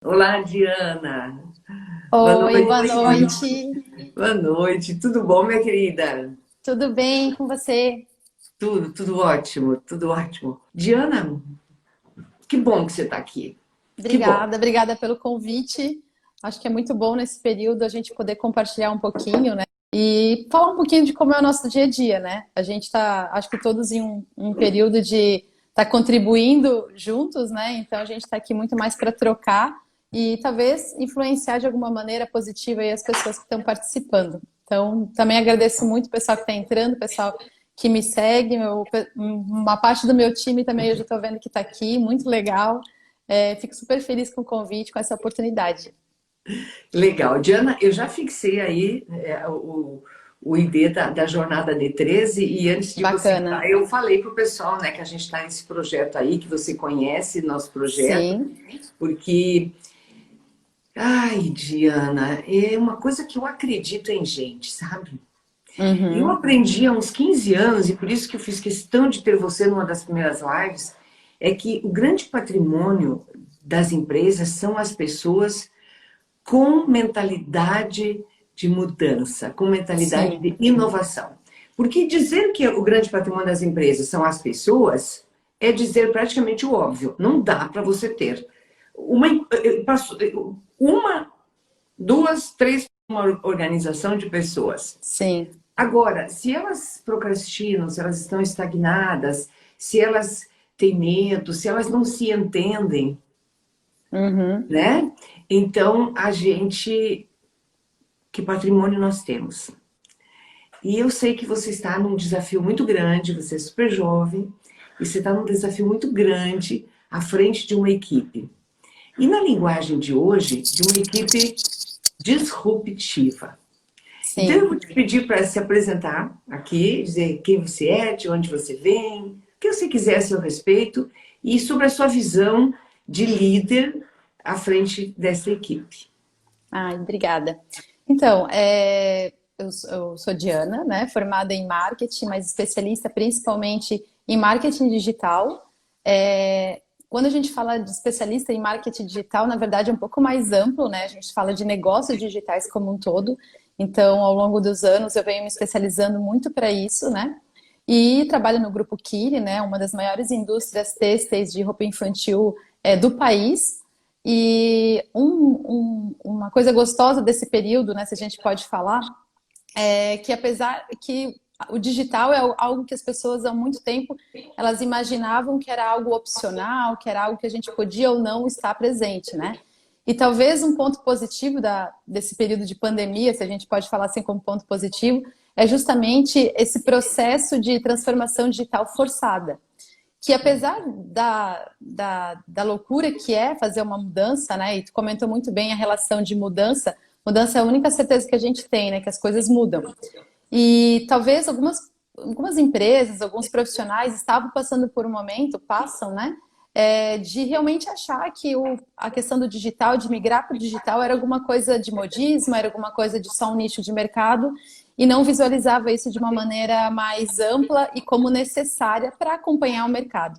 Olá, Diana. Boa Oi, boa noite. noite. Boa noite. Tudo bom, minha querida? Tudo bem com você? Tudo ótimo, tudo ótimo. Diana, que bom que você está aqui. Que bom. Obrigada pelo convite. Acho que é muito bom nesse período a gente poder compartilhar um pouquinho, né? E falar um pouquinho de como é o nosso dia a dia, né? A gente está, acho que todos em um período de estar contribuindo juntos, né? Então a gente está aqui muito mais para trocar e talvez influenciar de alguma maneira positiva aí as pessoas que estão participando. Então, também agradeço muito o pessoal que está entrando, o pessoal que me segue, uma parte do meu time também eu já estou vendo que está aqui, muito legal. Fico super feliz com o convite, com essa oportunidade. Legal. Diana, eu já fixei aí o ID da jornada D13 e antes de você entrar, Bacana. eu falei para o pessoal, né, que a gente está nesse projeto aí, que você conhece, nosso projeto, Sim. porque, ai, Diana, é uma coisa que eu acredito em gente, sabe? E eu Uhum. aprendi há uns 15 anos, e por isso que eu fiz questão de ter você numa das primeiras lives, é que o grande patrimônio das empresas são as pessoas com mentalidade de mudança, com mentalidade Sim. de inovação. Porque dizer que o grande patrimônio das empresas são as pessoas é dizer praticamente o óbvio. Não dá para você ter uma, uma, duas, três, uma organização de pessoas. Sim. Agora, se elas procrastinam, se elas estão estagnadas, se elas têm medo, se elas não se entendem, Uhum. né? Então, a gente, que patrimônio nós temos? E eu sei que você está num desafio muito grande, você é super jovem, e você está num desafio muito grande à frente de uma equipe. E na linguagem de hoje, de uma equipe disruptiva. Então eu Sim. vou te pedir para se apresentar aqui, dizer quem você é, de onde você vem, o que você quiser a seu respeito e sobre a sua visão de líder à frente dessa equipe. Ai, obrigada. Então, eu sou Diana, né? Formada em marketing, mas especialista principalmente em marketing digital. Quando a gente fala de especialista em marketing digital, na verdade é um pouco mais amplo, né? A gente fala de negócios digitais como um todo. Então, ao longo dos anos, eu venho me especializando muito para isso, né? E trabalho no Grupo Kiri, né? Uma das maiores indústrias têxteis de roupa infantil do país. E uma coisa gostosa desse período, né, se a gente pode falar, é que apesar que o digital é algo que as pessoas há muito tempo elas imaginavam que era algo opcional, que era algo que a gente podia ou não estar presente, né? E talvez um ponto positivo desse período de pandemia, se a gente pode falar assim como ponto positivo, é justamente esse processo de transformação digital forçada que apesar da loucura que é fazer uma mudança, né? E tu comentou muito bem a relação de mudança. Mudança é a única certeza que a gente tem, né? Que as coisas mudam. E talvez algumas empresas, alguns profissionais estavam passando por um momento, passam, né? De realmente achar que a questão do digital, de migrar para o digital, era alguma coisa de modismo, era alguma coisa de só um nicho de mercado, e não visualizava isso de uma maneira mais ampla e como necessária para acompanhar o mercado.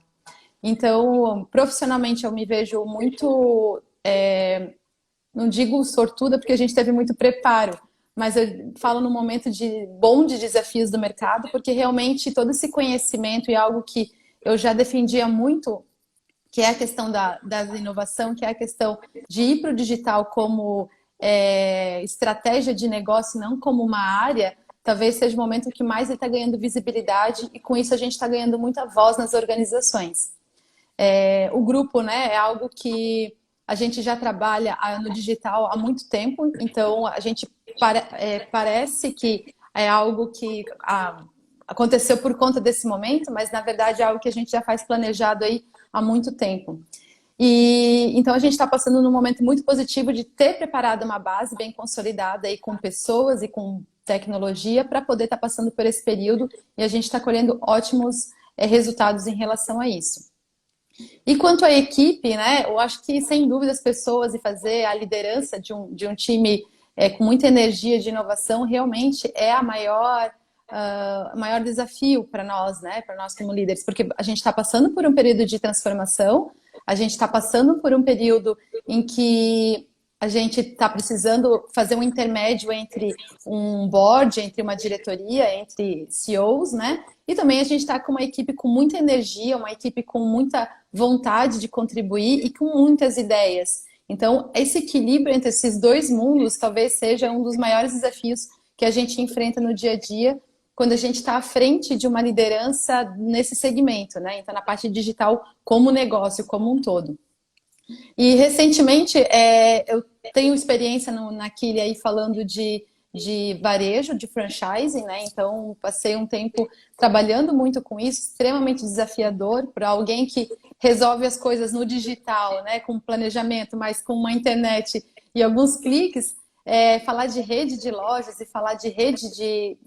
Então, profissionalmente, eu me vejo muito, não digo sortuda, porque a gente teve muito preparo, mas eu falo no momento de desafios do mercado, porque realmente todo esse conhecimento e algo que eu já defendia muito, que é a questão da inovação, que é a questão de ir para o digital como estratégia de negócio, não como uma área, talvez seja o momento que mais ele está ganhando visibilidade e com isso a gente está ganhando muita voz nas organizações. O grupo, né, é algo que a gente já trabalha no digital há muito tempo, então a gente parece que é algo que aconteceu por conta desse momento, mas na verdade é algo que a gente já faz planejado aí há muito tempo. E então a gente está passando num momento muito positivo de ter preparado uma base bem consolidada aí com pessoas e com tecnologia para poder estar passando por esse período e a gente está colhendo ótimos resultados em relação a isso. E quanto à equipe, né, eu acho que sem dúvida as pessoas e fazer a liderança de um time com muita energia de inovação realmente é maior desafio para nós, né, para nós como líderes, porque a gente está passando por um período de transformação, a gente está passando por um período em que a gente está precisando fazer um intermédio entre um board, entre uma diretoria, entre CEOs, né? E também a gente está com uma equipe com muita energia, uma equipe com muita vontade de contribuir e com muitas ideias. Então, esse equilíbrio entre esses dois mundos talvez seja um dos maiores desafios que a gente enfrenta no dia a dia quando a gente está à frente de uma liderança nesse segmento, né? Então, na parte digital como negócio, como um todo. E recentemente eu tenho experiência na Kili aí falando de varejo, de franchising, né? Então passei um tempo trabalhando muito com isso, extremamente desafiador para alguém que resolve as coisas no digital, né? Com planejamento, mas com uma internet e alguns cliques, falar de rede de lojas e falar de rede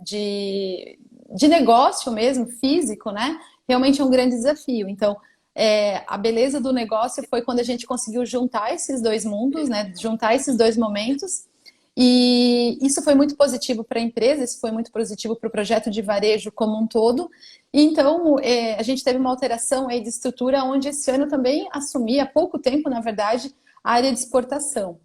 de negócio mesmo, físico, né? Realmente é um grande desafio. Então a beleza do negócio foi quando a gente conseguiu juntar esses dois mundos, né? Juntar esses dois momentos. E isso foi muito positivo para a empresa, isso foi muito positivo para o projeto de varejo como um todo. E então, a gente teve uma alteração aí de estrutura, onde esse ano também assumi, há pouco tempo, na verdade, a área de exportação.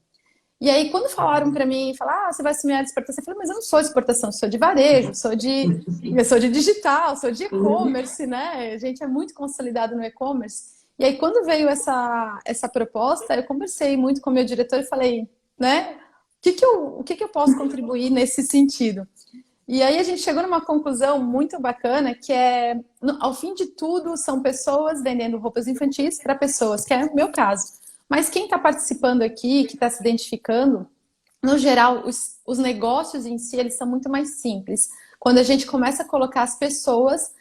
E aí, quando falaram para mim, você vai assumir a área de exportação, eu falei, mas eu não sou de exportação, sou de varejo, eu sou de digital, sou de e-commerce, né? A gente é muito consolidado no e-commerce. E aí, quando veio essa proposta, eu conversei muito com o meu diretor e falei, né? O que eu posso contribuir nesse sentido? E aí a gente chegou numa conclusão muito bacana, que ao fim de tudo, são pessoas vendendo roupas infantis para pessoas, que é o meu caso. Mas quem está participando aqui, que está se identificando, no geral, os negócios em si, eles são muito mais simples. Quando a gente começa a colocar as pessoas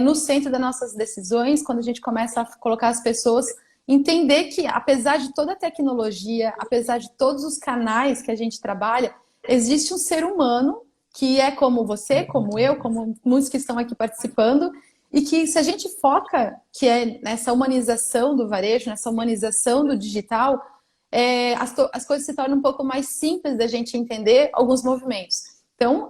no centro das nossas decisões, quando a gente começa a colocar as pessoas, entender que, apesar de toda a tecnologia, apesar de todos os canais que a gente trabalha, existe um ser humano que é como você, como eu, como muitos que estão aqui participando, e que se a gente foca que é nessa humanização do varejo, nessa humanização do digital, as coisas se tornam um pouco mais simples da gente entender alguns movimentos. Então,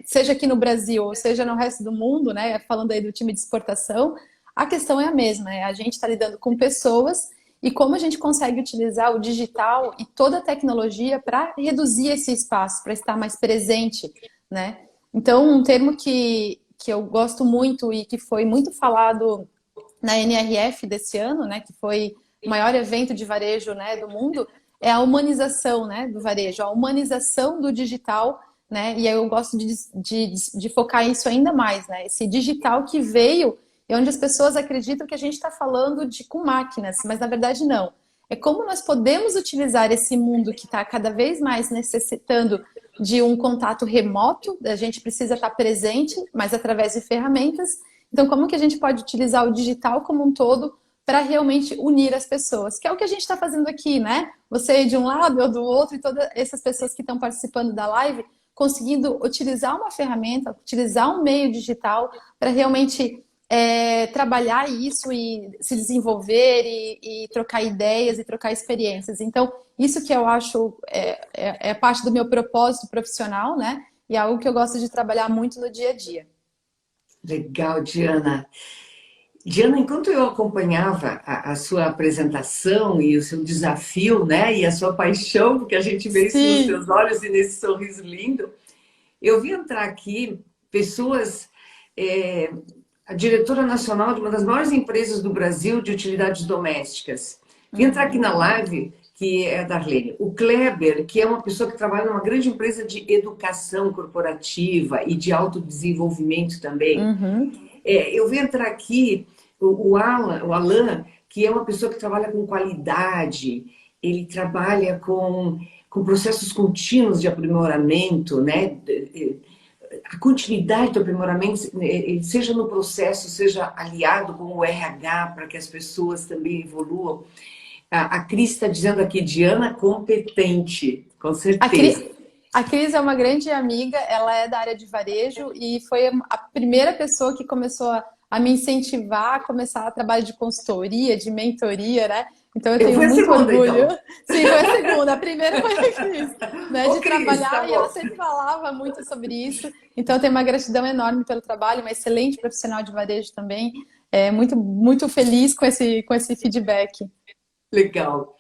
seja aqui no Brasil ou seja no resto do mundo, né, falando aí do time de exportação, a questão é a mesma, a gente está lidando com pessoas e como a gente consegue utilizar o digital e toda a tecnologia para reduzir esse espaço, para estar mais presente, né? Então, um termo que eu gosto muito e que foi muito falado na NRF desse ano, né, que foi o maior evento de varejo, né, do mundo, é a humanização, né, do varejo, a humanização do digital, né? E aí eu gosto de focar isso ainda mais, né? Esse digital que veio e onde as pessoas acreditam que a gente está falando com máquinas, mas na verdade não. É como nós podemos utilizar esse mundo que está cada vez mais necessitando de um contato remoto, a gente precisa estar presente, mas através de ferramentas. Então, como que a gente pode utilizar o digital como um todo para realmente unir as pessoas? Que é o que a gente está fazendo aqui, né? Você de um lado, eu do outro, e todas essas pessoas que estão participando da live, conseguindo utilizar uma ferramenta, utilizar um meio digital para realmente trabalhar isso e se desenvolver e trocar ideias e trocar experiências. Então, isso que eu acho é parte do meu propósito profissional, né? E é algo que eu gosto de trabalhar muito no dia a dia. Legal, Diana. Diana, enquanto eu acompanhava a sua apresentação e o seu desafio, né? E a sua paixão, porque a gente vê isso nos seus olhos e nesse sorriso lindo, eu vi entrar aqui pessoas... a diretora nacional de uma das maiores empresas do Brasil de utilidades domésticas. Vi entrar aqui na live, que é a Darlene. O Kleber, que é uma pessoa que trabalha numa grande empresa de educação corporativa e de autodesenvolvimento também. Eu vi entrar aqui o Alan, que é uma pessoa que trabalha com qualidade, ele trabalha com processos contínuos de aprimoramento, né? A continuidade do aprimoramento, seja no processo, seja aliado com o RH, para que as pessoas também evoluam. A Cris está dizendo aqui, Diana, competente, com certeza. A Cris é uma grande amiga, ela é da área de varejo e foi a primeira pessoa que começou a me incentivar a começar a trabalho de consultoria, de mentoria, né? Então eu tenho muito orgulho. Então. Sim, foi a segunda. A primeira foi a Cris, né? De trabalhar, tá, e ela sempre falava muito sobre isso. Então eu tenho uma gratidão enorme pelo trabalho, uma excelente profissional de varejo também. Muito, muito feliz com esse feedback. Legal.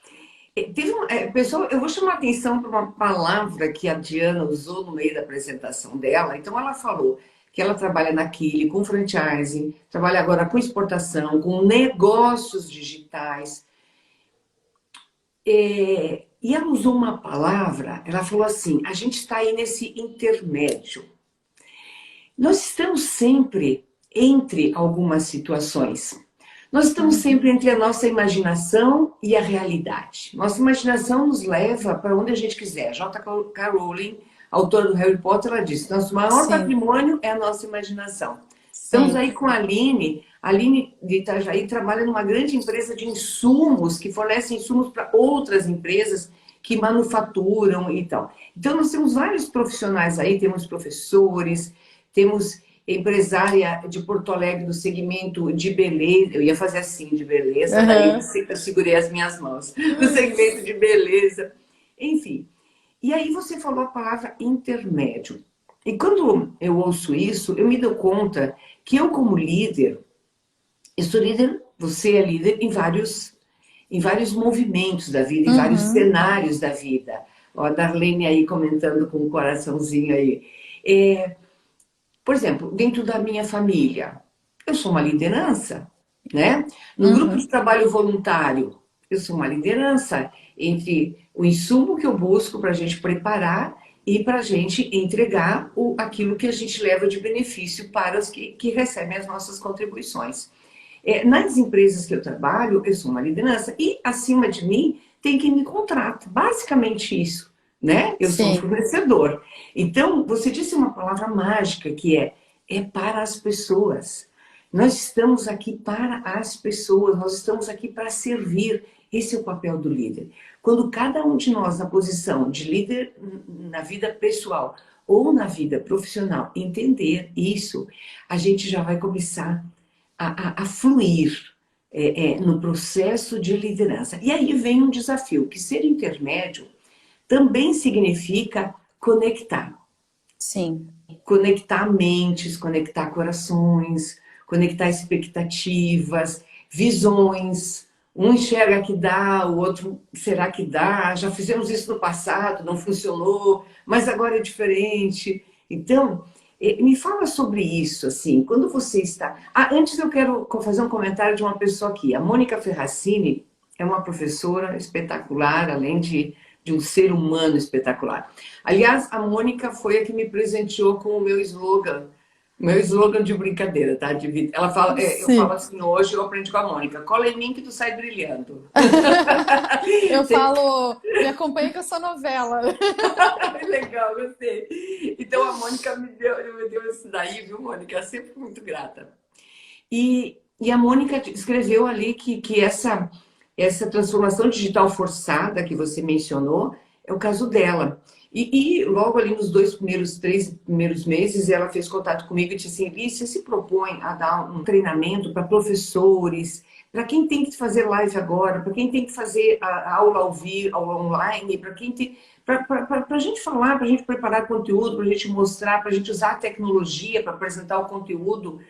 Pessoal, eu vou chamar a atenção para uma palavra que a Diana usou no meio da apresentação dela. Então, ela falou que ela trabalha na Kili com franchising, trabalha agora com exportação, com negócios digitais. E ela usou uma palavra, ela falou assim: a gente está aí nesse intermédio. Nós estamos sempre entre algumas situações. Nós estamos sempre entre a nossa imaginação e a realidade. Nossa imaginação nos leva para onde a gente quiser. J.K. Rowling, autora do Harry Potter, ela disse: nosso maior Sim, patrimônio é a nossa imaginação. Estamos sim. aí com a Aline. A Aline de Itajaí trabalha numa grande empresa de insumos, que fornece insumos para outras empresas que manufaturam e tal. Então, nós temos vários profissionais aí, temos professores, temos empresária de Porto Alegre do segmento de beleza, eu ia fazer assim, de beleza, daí Aham. eu segurei as minhas mãos, do segmento de beleza, enfim. E aí você falou a palavra intermédio. E quando eu ouço isso, eu me dou conta que eu, como líder, eu sou líder, você é líder em vários movimentos da vida, em vários Uhum. cenários da vida. Ó, a Darlene aí comentando com um coraçãozinho aí. É, por exemplo, dentro da minha família, eu sou uma liderança, né? No grupo de Uhum. trabalho voluntário, eu sou uma liderança entre o insumo que eu busco para a gente preparar e para a gente entregar aquilo que a gente leva de benefício para os que recebem as nossas contribuições. Nas empresas que eu trabalho, eu sou uma liderança e acima de mim tem quem me contrata. Basicamente isso, né? Eu sou um Sim. fornecedor. Então, você disse uma palavra mágica que é para as pessoas. Nós estamos aqui para as pessoas, nós estamos aqui para servir. Esse é o papel do líder. Quando cada um de nós, na posição de líder na vida pessoal ou na vida profissional, entender isso, a gente já vai começar a fluir no processo de liderança. E aí vem um desafio, que ser intermédio também significa conectar. Sim. Conectar mentes, conectar corações, conectar expectativas, visões. Um enxerga que dá, o outro será que dá? Já fizemos isso no passado, não funcionou, mas agora é diferente. Então, me fala sobre isso, assim, quando você está... Ah, antes eu quero fazer um comentário de uma pessoa aqui. A Mônica Ferracini é uma professora espetacular, além de um ser humano espetacular. Aliás, a Mônica foi a que me presenteou com o meu slogan de brincadeira, tá? Ela fala, eu falo Sim. assim, hoje eu aprendi com a Mônica, cola em mim que tu sai brilhando. Eu falo, me acompanha com essa novela. Legal, gostei. Então a Mônica me deu isso daí, viu, Mônica? Sempre muito grata. E a Mônica escreveu ali que essa transformação digital forçada que você mencionou é o caso dela. E logo ali nos três primeiros meses, ela fez contato comigo e disse assim: Lícia, se propõe a dar um treinamento para professores, para quem tem que fazer live agora, para quem tem que fazer a aula ao vivo, aula online, para quem tem. Para a gente falar, para a gente preparar conteúdo, para a gente mostrar, para a gente usar a tecnologia para apresentar o conteúdo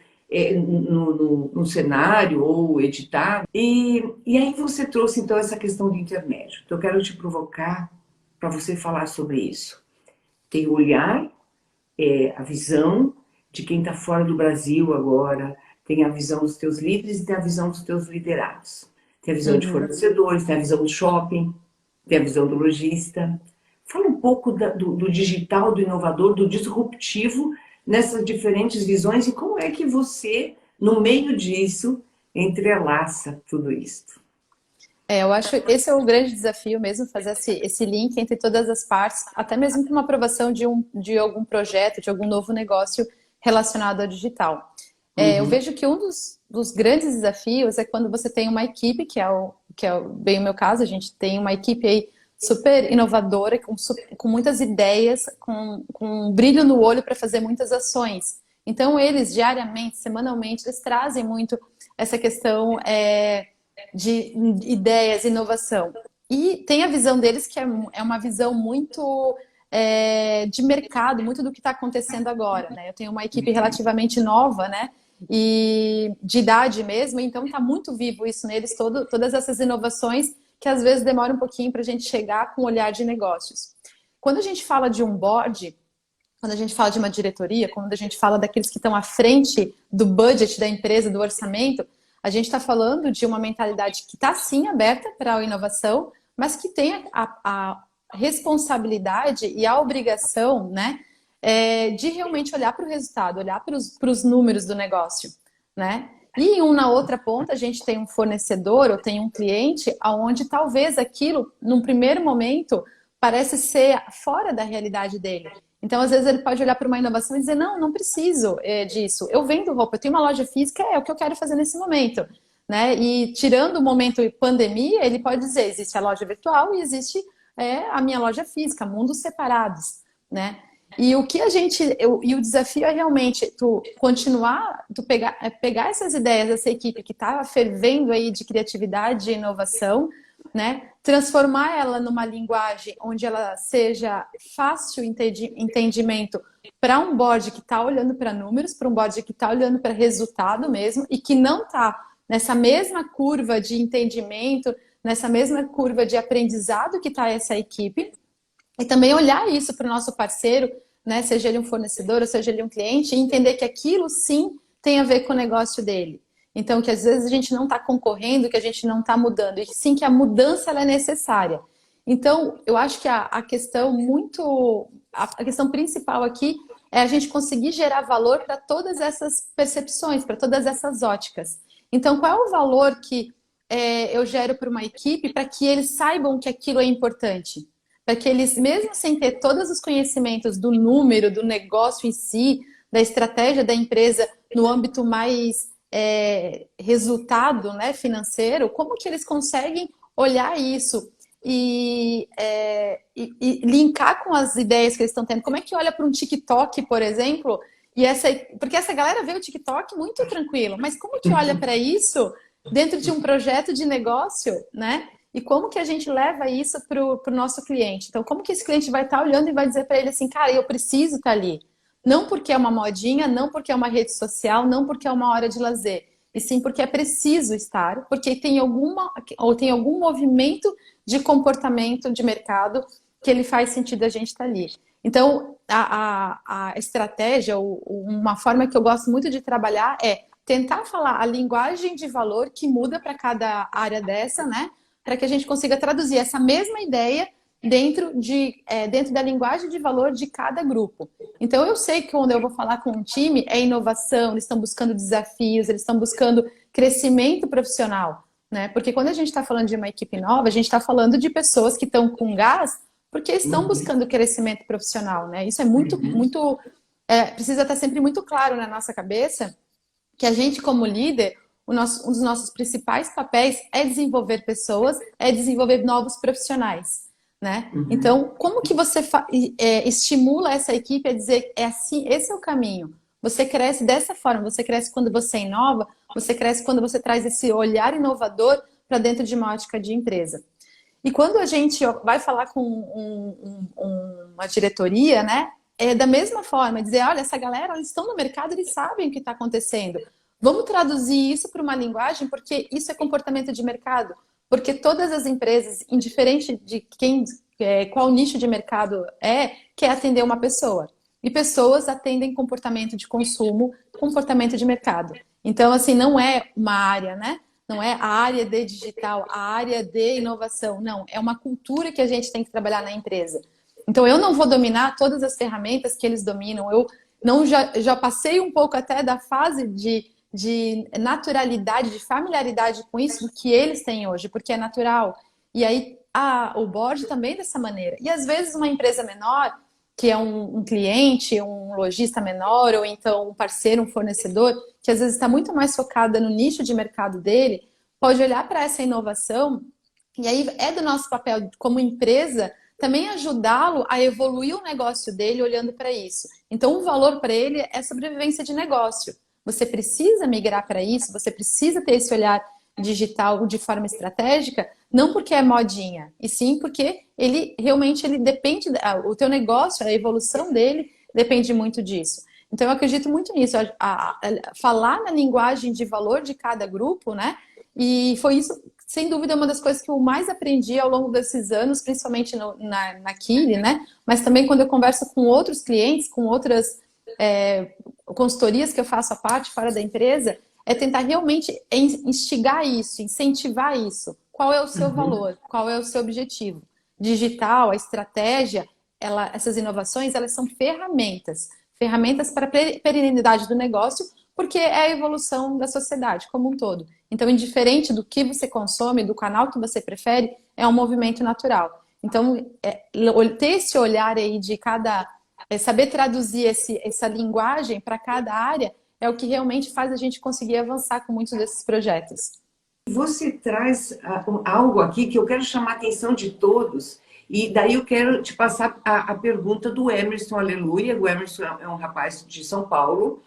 no cenário ou editar. E aí você trouxe então essa questão do intermédio. Então eu quero te provocar para você falar sobre isso. Tem o olhar, a visão de quem está fora do Brasil agora, tem a visão dos teus líderes e tem a visão dos teus liderados. Tem a visão de Uhum. fornecedores, tem a visão do shopping, tem a visão do lojista. Fala um pouco do digital, do inovador, do disruptivo nessas diferentes visões e como é que você, no meio disso, entrelaça tudo isso. Eu acho que esse é o grande desafio mesmo, fazer esse link entre todas as partes, até mesmo para uma aprovação de algum projeto, de algum novo negócio relacionado ao digital. Eu Uhum. vejo que um dos grandes desafios é quando você tem uma equipe, bem o meu caso, a gente tem uma equipe aí super inovadora, com muitas ideias, com um brilho no olho para fazer muitas ações. Então, eles diariamente, semanalmente, eles trazem muito essa questão de ideias, inovação. E tem a visão deles que é uma visão muito de mercado, muito do que está acontecendo agora, né? Eu tenho uma equipe relativamente nova, né? E de idade mesmo, então está muito vivo isso neles, todas essas inovações que às vezes demora um pouquinho para a gente chegar com o olhar de negócios. Quando a gente fala de um board, quando a gente fala de uma diretoria, quando a gente fala daqueles que estão à frente do budget da empresa, do orçamento, a gente está falando de uma mentalidade que está sim aberta para a inovação, mas que tem a responsabilidade e a obrigação, né, de realmente olhar para o resultado, olhar para os números do negócio, né? E na outra ponta a gente tem um fornecedor ou tem um cliente onde talvez aquilo, num primeiro momento, parece ser fora da realidade dele. Então, às vezes, ele pode olhar para uma inovação e dizer, não, não preciso disso. Eu vendo roupa, eu tenho uma loja física, é o que eu quero fazer nesse momento. Né? E tirando o momento pandemia, ele pode dizer, existe a loja virtual e existe a minha loja física, mundos separados. Né? E o que e o desafio é realmente tu continuar, pegar essas ideias dessa equipe que está fervendo aí de criatividade e inovação, né? Transformar ela numa linguagem onde ela seja fácil entendimento para um board que está olhando para números, para um board que está olhando para resultado mesmo e que não está nessa mesma curva de entendimento, nessa mesma curva de aprendizado que está essa equipe. E também olhar isso para o nosso parceiro, né? Seja ele um fornecedor ou seja ele um cliente, e entender que aquilo sim tem a ver com o negócio dele. Então, que às vezes a gente não está concorrendo, que a gente não está mudando, e sim que a mudança ela é necessária. Então, eu acho que a questão a questão principal aqui é a gente conseguir gerar valor para todas essas percepções, para todas essas óticas. Então, qual é o valor que eu gero para uma equipe para que eles saibam que aquilo é importante? Para que eles, mesmo sem ter todos os conhecimentos do número, do negócio em si, da estratégia da empresa no âmbito mais resultado, né, financeiro, como que eles conseguem olhar isso e linkar com as ideias que eles estão tendo? Como é que olha para um TikTok, por exemplo, porque essa galera vê o TikTok muito tranquilo, mas como que olha para isso dentro de um projeto de negócio, né? E como que a gente leva isso para o nosso cliente? Então, como que esse cliente vai estar olhando e vai dizer para ele assim, cara, eu preciso estar ali. Não porque é uma modinha, não porque é uma rede social, não porque é uma hora de lazer. E sim porque é preciso estar, porque tem algum movimento de comportamento de mercado que ele faz sentido a gente estar ali. Então, a estratégia, uma forma que eu gosto muito de trabalhar é tentar falar a linguagem de valor que muda para cada área dessa, né? Para que a gente consiga traduzir essa mesma ideia dentro da linguagem de valor de cada grupo. Então, eu sei que quando eu vou falar com um time, é inovação, eles estão buscando desafios, eles estão buscando crescimento profissional, né? Porque quando a gente está falando de uma equipe nova, a gente está falando de pessoas que estão com gás porque estão buscando crescimento profissional, né? Isso é muito precisa estar sempre muito claro na nossa cabeça que a gente, como líder, um dos nossos principais papéis é desenvolver pessoas, é desenvolver novos profissionais. Né? Então, como que você estimula essa equipe a dizer assim, esse é o caminho? Você cresce dessa forma, você cresce quando você inova, você cresce quando você traz esse olhar inovador para dentro de uma ótica de empresa. E quando a gente vai falar com uma diretoria, né? É da mesma forma, dizer, olha, essa galera, eles estão no mercado, eles sabem o que está acontecendo. Vamos traduzir isso para uma linguagem, porque isso é comportamento de mercado. Porque todas as empresas, indiferente de qual nicho de mercado quer atender uma pessoa. E pessoas atendem comportamento de consumo, comportamento de mercado. Então, assim, não é uma área, né? Não é a área de digital, a área de inovação. Não, é uma cultura que a gente tem que trabalhar na empresa. Então, eu não vou dominar todas as ferramentas que eles dominam. Eu já passei um pouco até da fase de naturalidade, de familiaridade com isso que eles têm hoje, porque é natural. E aí o board também é dessa maneira. E às vezes uma empresa menor, que é um cliente, um lojista menor, ou então um parceiro, um fornecedor, que às vezes está muito mais focada no nicho de mercado dele, pode olhar para essa inovação, e aí é do nosso papel como empresa também ajudá-lo a evoluir o negócio dele olhando para isso. Então o valor para ele é sobrevivência de negócio. Você precisa migrar para isso, você precisa ter esse olhar digital de forma estratégica, não porque é modinha, e sim porque ele realmente depende, o teu negócio, a evolução dele depende muito disso. Então eu acredito muito nisso, falar na linguagem de valor de cada grupo, né? E foi isso sem dúvida, é uma das coisas que eu mais aprendi ao longo desses anos, principalmente na Kili, né? Mas também quando eu converso com outros clientes, com outras consultorias que eu faço à parte, fora da empresa, é tentar realmente instigar isso, incentivar isso. Qual é o seu valor? Qual é o seu objetivo? Digital, a estratégia, essas inovações, elas são ferramentas. Ferramentas para a perenidade do negócio, porque é a evolução da sociedade como um todo. Então, indiferente do que você consome, do canal que você prefere, é um movimento natural. Então, ter esse olhar aí de saber traduzir essa linguagem para cada área é o que realmente faz a gente conseguir avançar com muitos desses projetos. Você traz algo aqui que eu quero chamar a atenção de todos, e daí eu quero te passar a pergunta do Emerson Aleluia. O Emerson é um rapaz de São Paulo,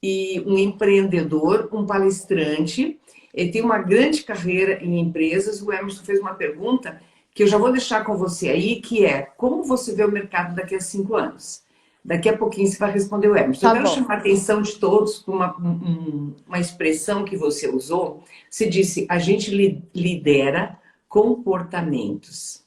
e um empreendedor, um palestrante, ele tem uma grande carreira em empresas. O Emerson fez uma pergunta que eu já vou deixar com você aí, que é: como você vê o mercado daqui a 5 anos? Daqui a pouquinho você vai responder o Emerson. Eu quero chamar a atenção de todos para uma expressão que você usou. Você disse: a gente lidera comportamentos.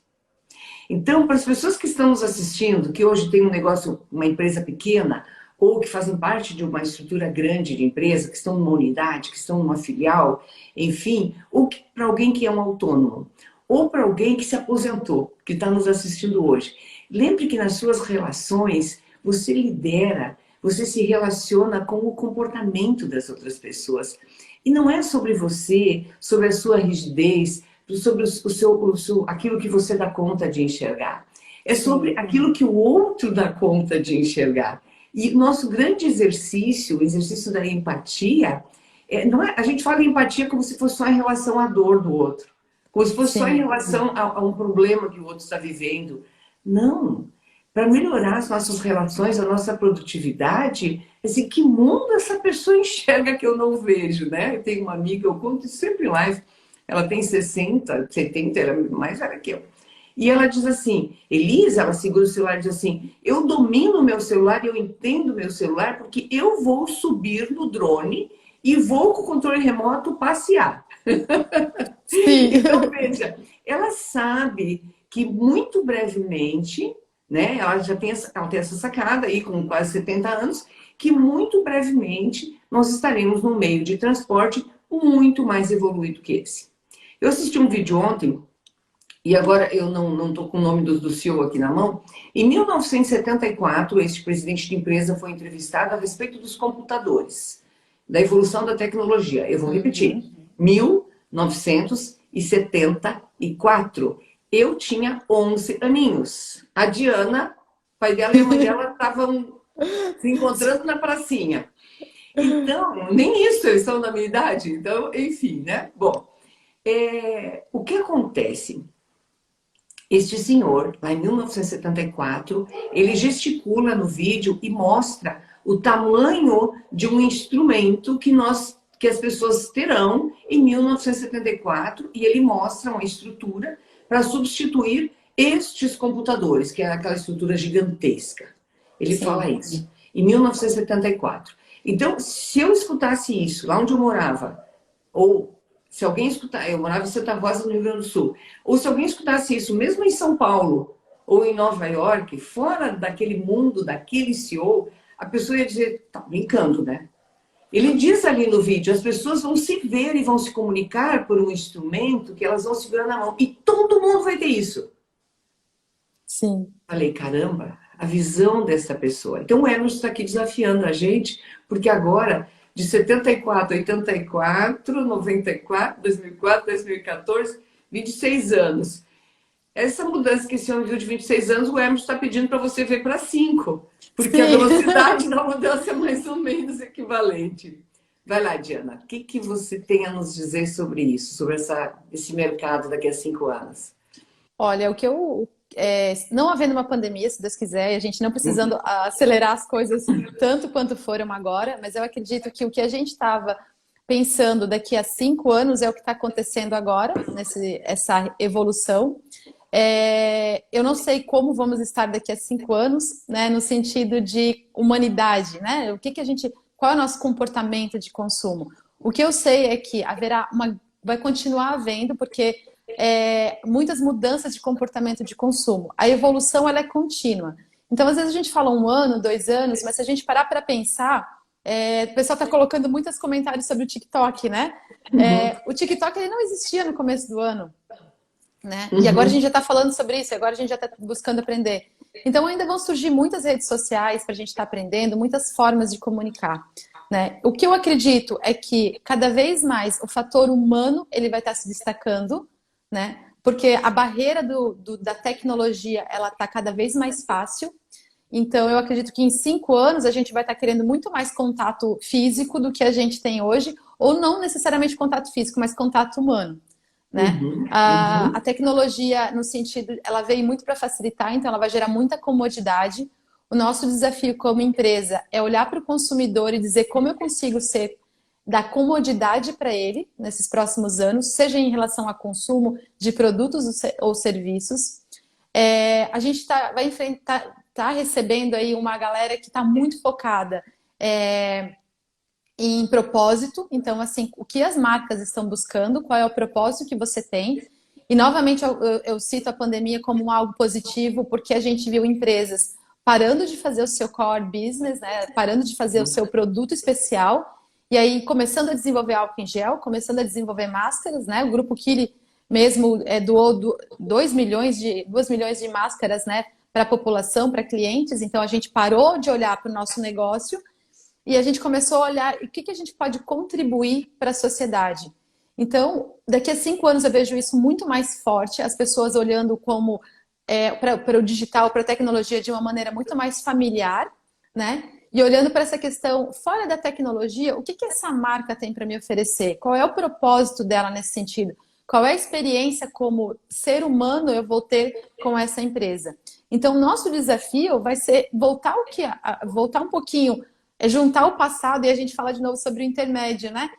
Então, para as pessoas que estão nos assistindo, que hoje tem um negócio, uma empresa pequena, ou que fazem parte de uma estrutura grande de empresa, que estão numa unidade, que estão numa filial, enfim, ou para alguém que é um autônomo, ou para alguém que se aposentou, que está nos assistindo hoje. Lembre que nas suas relações, você lidera, você se relaciona com o comportamento das outras pessoas. E não é sobre você, sobre a sua rigidez, sobre aquilo que você dá conta de enxergar. É sobre aquilo que o outro dá conta de enxergar. E nosso grande exercício, o exercício da empatia, a gente fala em empatia como se fosse só em relação à dor do outro, como se fosse só em relação a um problema que o outro está vivendo. Não. Para melhorar as nossas relações, a nossa produtividade, assim, que mundo essa pessoa enxerga que eu não vejo, né? Eu tenho uma amiga, eu conto isso sempre em live, ela tem 60, 70, ela é mais velha que eu. E ela diz assim, Elisa, ela segura o celular e diz assim: eu domino o meu celular, eu entendo o meu celular, porque eu vou subir no drone e vou com o controle remoto passear. Sim. Então, veja, ela sabe que muito brevemente, né, ela tem essa sacada aí com quase 70 anos, que muito brevemente nós estaremos num meio de transporte muito mais evoluído que esse. Eu assisti um vídeo ontem, e agora eu não estou com o nome do CEO aqui na mão. Em 1974, este presidente de empresa foi entrevistado a respeito dos computadores, da evolução da tecnologia. Eu vou repetir. 1974. Eu tinha 11 aninhos. A Diana, pai dela e a mãe dela estavam se encontrando na pracinha. Então, nem isso, eles são da minha idade. Então, enfim, né? Bom, o que acontece? Este senhor, lá em 1974, ele gesticula no vídeo e mostra o tamanho de um instrumento que as pessoas terão em 1974, e ele mostra uma estrutura para substituir estes computadores, que é aquela estrutura gigantesca. Ele fala isso, em 1974. Então, se eu escutasse isso lá onde eu morava, ou se alguém escutar, eu morava em Santa Rosa, no Rio Grande do Sul, ou se alguém escutasse isso, mesmo em São Paulo ou em Nova York, fora daquele mundo, daquele CEO, a pessoa ia dizer: tá brincando, né? Ele diz ali no vídeo: as pessoas vão se ver e vão se comunicar por um instrumento que elas vão segurar na mão. E todo mundo vai ter isso. Sim. Falei, caramba, a visão dessa pessoa. Então o Emerson está aqui desafiando a gente, porque agora, de 74, 84, 94, 2004, 2014, 26 anos. Essa mudança que esse homem viu de 26 anos, o Emerson está pedindo para você ver para 5. Porque a velocidade da mudança é mais ou menos equivalente. Vai lá, Diana. O que você tem a nos dizer sobre isso? Sobre esse mercado daqui a 5 anos? Olha, o que eu... não havendo uma pandemia, se Deus quiser, e a gente não precisando acelerar as coisas tanto quanto foram agora, mas eu acredito que o que a gente estava pensando daqui a 5 anos é o que está acontecendo agora, essa evolução. Eu não sei como vamos estar daqui a 5 anos, né, no sentido de humanidade, né? Qual é o nosso comportamento de consumo? O que eu sei é que haverá vai continuar havendo, porque muitas mudanças de comportamento de consumo. A evolução ela é contínua. Então, às vezes a gente fala 1 ano, 2 anos, mas se a gente parar para pensar, o pessoal está colocando muitos comentários sobre o TikTok, né? O TikTok ele não existia no começo do ano, né? E agora a gente já está falando sobre isso, agora a gente já está buscando aprender. Então ainda vão surgir muitas redes sociais para a gente estar aprendendo, muitas formas de comunicar, né? O que eu acredito é que cada vez mais o fator humano ele vai estar se destacando, né? Porque a barreira da tecnologia ela está cada vez mais fácil. Então eu acredito que em 5 anos a gente vai estar querendo muito mais contato físico do que a gente tem hoje, ou não necessariamente contato físico, mas contato humano. Né? A tecnologia, no sentido, ela veio muito para facilitar, então ela vai gerar muita comodidade. O nosso desafio como empresa é olhar para o consumidor e dizer como eu consigo dar comodidade para ele nesses próximos anos, seja em relação a consumo de produtos ou serviços. A gente tá recebendo aí uma galera que está muito focada em propósito, então assim, o que as marcas estão buscando, qual é o propósito que você tem. E novamente eu cito a pandemia como algo positivo, porque a gente viu empresas parando de fazer o seu core business, né? Parando de fazer o seu produto especial, e aí começando a desenvolver álcool em gel, começando a desenvolver máscaras, né? O Grupo Kily mesmo doou 2 milhões de máscaras, né, para a população, para clientes, então a gente parou de olhar para o nosso negócio e a gente começou a olhar o que a gente pode contribuir para a sociedade. Então, daqui a 5 anos eu vejo isso muito mais forte, as pessoas olhando como para o digital, para a tecnologia de uma maneira muito mais familiar, né? E olhando para essa questão, fora da tecnologia, o que essa marca tem para me oferecer? Qual é o propósito dela nesse sentido? Qual é a experiência como ser humano eu vou ter com essa empresa? Então, nosso desafio vai ser voltar um pouquinho, juntar o passado e a gente falar de novo sobre o intermédio, né?